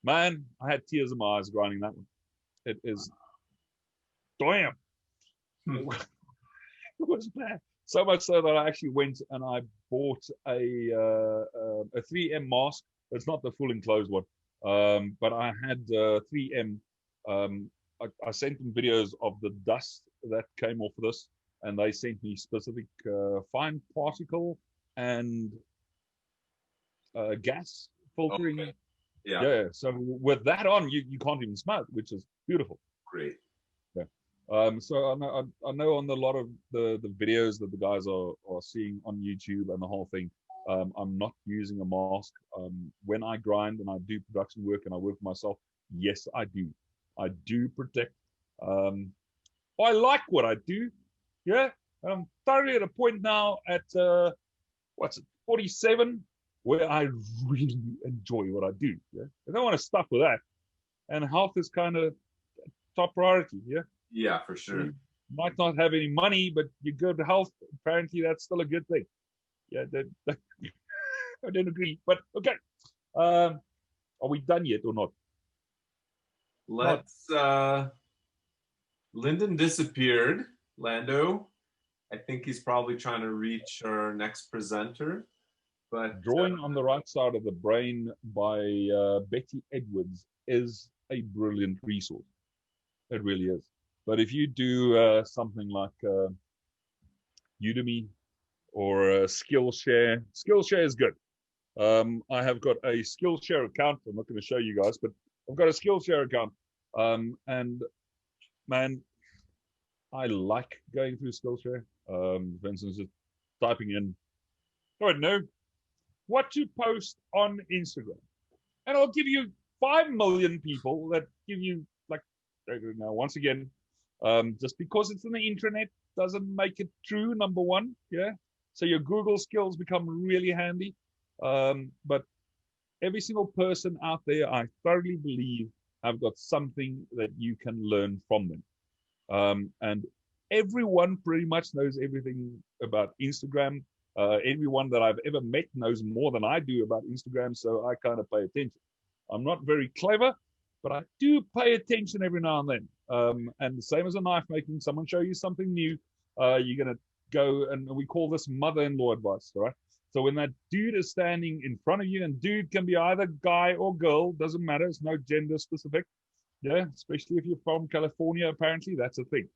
man, I had tears in my eyes grinding that one. It is, damn. It was bad. So much so that I actually went and I bought a 3M mask. It's not the full enclosed one, but I had 3M. I sent them videos of the dust that came off of this, and they sent me specific fine particle and gas filtering. Okay. Yeah. Yeah. So with that on, you can't even smell it, which is beautiful. Great. Yeah. So I know on a lot of the videos that the guys are seeing on YouTube and the whole thing, I'm not using a mask. When I grind and I do production work and I work for myself, yes, I do. I do protect. I like what I do. Yeah. I'm thoroughly at a point now at 47, where I really enjoy what I do. Yeah. I don't want to stop with that. And health is kind of top priority. Yeah. Yeah, for sure. You might not have any money, but you're good health. Apparently, that's still a good thing. Yeah, I don't agree, but okay. Are we done yet or not? Let's. Lyndon disappeared. Lando. I think he's probably trying to reach our next presenter. But Drawing on the Right Side of the Brain by Betty Edwards is a brilliant resource. It really is. But if you do something like Udemy or Skillshare is good. I have got a Skillshare account. I'm not going to show you guys, but I've got a Skillshare account. And man, I like going through Skillshare. For instance, just typing in, I don't know, what to post on Instagram. And I'll give you 5 million people that give you, like, now, once again, just because it's on the internet doesn't make it true, number one. Yeah. So your Google skills become really handy. But every single person out there, I thoroughly believe, have got something that you can learn from them. And everyone pretty much knows everything about Instagram. Everyone that I've ever met knows more than I do about Instagram, so I kind of pay attention. I'm not very clever, but I do pay attention every now and then. And the same as a knife making, someone show you something new, you're going to go, and we call this mother-in-law advice, all right? So when that dude is standing in front of you, and dude can be either guy or girl, doesn't matter, it's no gender specific, yeah, especially if you're from California, apparently, that's a thing.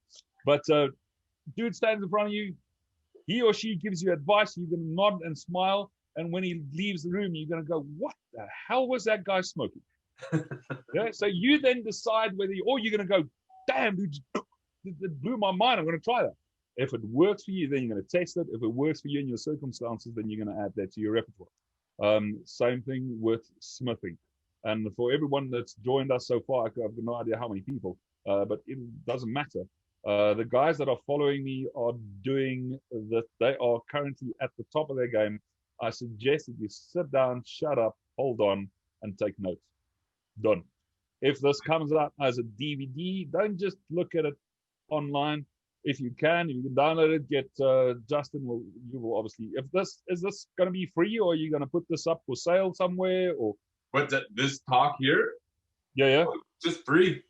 But dude stands in front of you, he or she gives you advice, you're going to nod and smile, and when he leaves the room, you're going to go, what the hell was that guy smoking? Yeah, so you then decide whether or you're going to go, damn, dude, it blew my mind, I'm going to try that. If it works for you, then you're going to test it. If it works for you in your circumstances, then you're going to add that to your repertoire. Same thing with smithing. And for everyone that's joined us so far, I've got no idea how many people, but it doesn't matter. The guys that are following me are doing that. They are currently at the top of their game. I suggest that you sit down, shut up, hold on, and take notes. Done. If this comes out as a DVD, don't just look at it online. If you can download it, get Justin you will obviously, is this going to be free, or are you going to put this up for sale somewhere, or what, this talk here? Yeah. Oh, just free.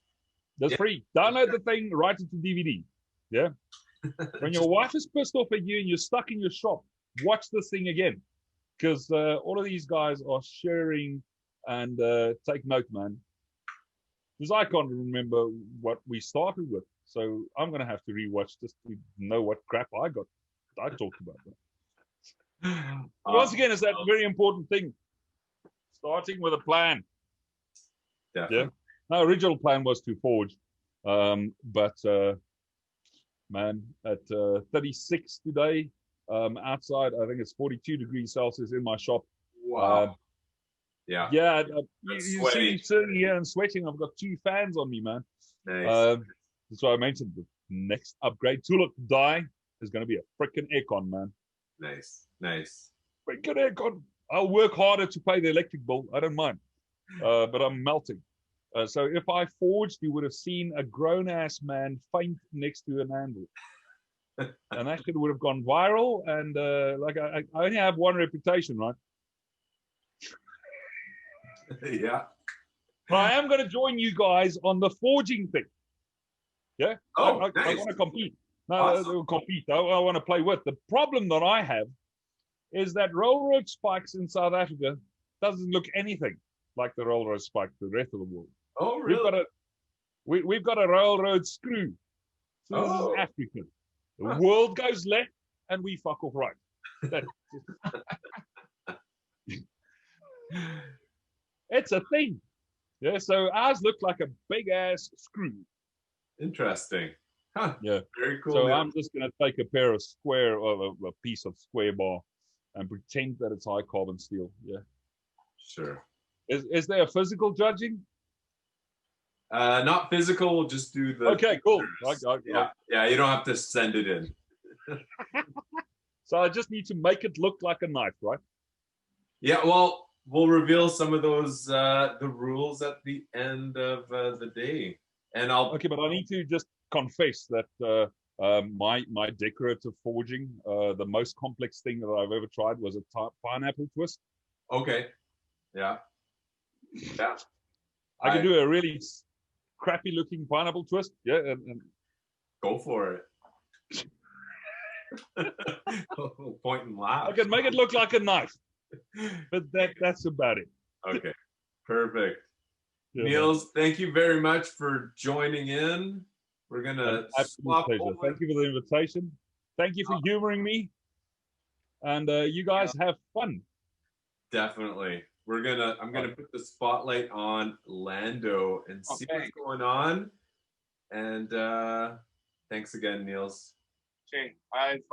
That's free. Download the thing, write it to DVD. Yeah. When your wife is pissed off at you and you're stuck in your shop, watch this thing again, because all of these guys are sharing, and take note, man. Because I can't remember what we started with. So I'm going to have to rewatch just to know what crap I talked about that. Once again, it's that very important thing. Starting with a plan. Definitely. Yeah. My original plan was to forge. But man, at 36 today, outside, I think it's 42 degrees Celsius in my shop. Wow. Yeah. Yeah, you see sweaty. me sitting here and sweating. I've got 2 fans on me, man. Nice. That's why I mentioned the next upgrade to look die is going to be a freaking aircon, man. Nice. Nice. Freaking aircon. I'll work harder to pay the electric bill. I don't mind. But I'm melting. So if I forged, you would have seen a grown-ass man faint next to an anvil. And that shit would have gone viral. And like I only have one reputation, right? Yeah. But I am going to join you guys on the forging thing. Yeah? Oh, I nice. want to compete. No, Awesome. compete. I want to play with. The problem that I have is that railroad spikes in South Africa doesn't look anything like the railroad spike to the rest of the world. Oh, really? We've got a railroad screw. So this is African. The world goes left and we fuck off right. It's a thing. Yeah, so ours look like a big ass screw. Interesting. Huh. Yeah. Very cool. So I'm just gonna take a pair of square or a piece of square bar and pretend that it's high carbon steel. Yeah. Sure. Is there a physical judging? Not physical. We'll just do the. Okay, cool. Yeah. You don't have to send it in. So I just need to make it look like a knife, right? Yeah. Well, we'll reveal some of those the rules at the end of the day, and I'll. Okay, but I need to just confess that my decorative forging, the most complex thing that I've ever tried was a pineapple twist. Okay. Yeah. Yeah. I can do a really crappy looking pineapple twist. Yeah, and go for it. Point and laugh. I can make it look like a knife, but that's about it. Okay, perfect. Yeah, Neels, thank you very much for joining in. We're gonna swap pleasure. over. Thank you for the invitation. Thank you for humoring me, and you guys have fun. Definitely. I'm gonna put the spotlight on Lando and see what's going on. And thanks again, Neels. Okay, I've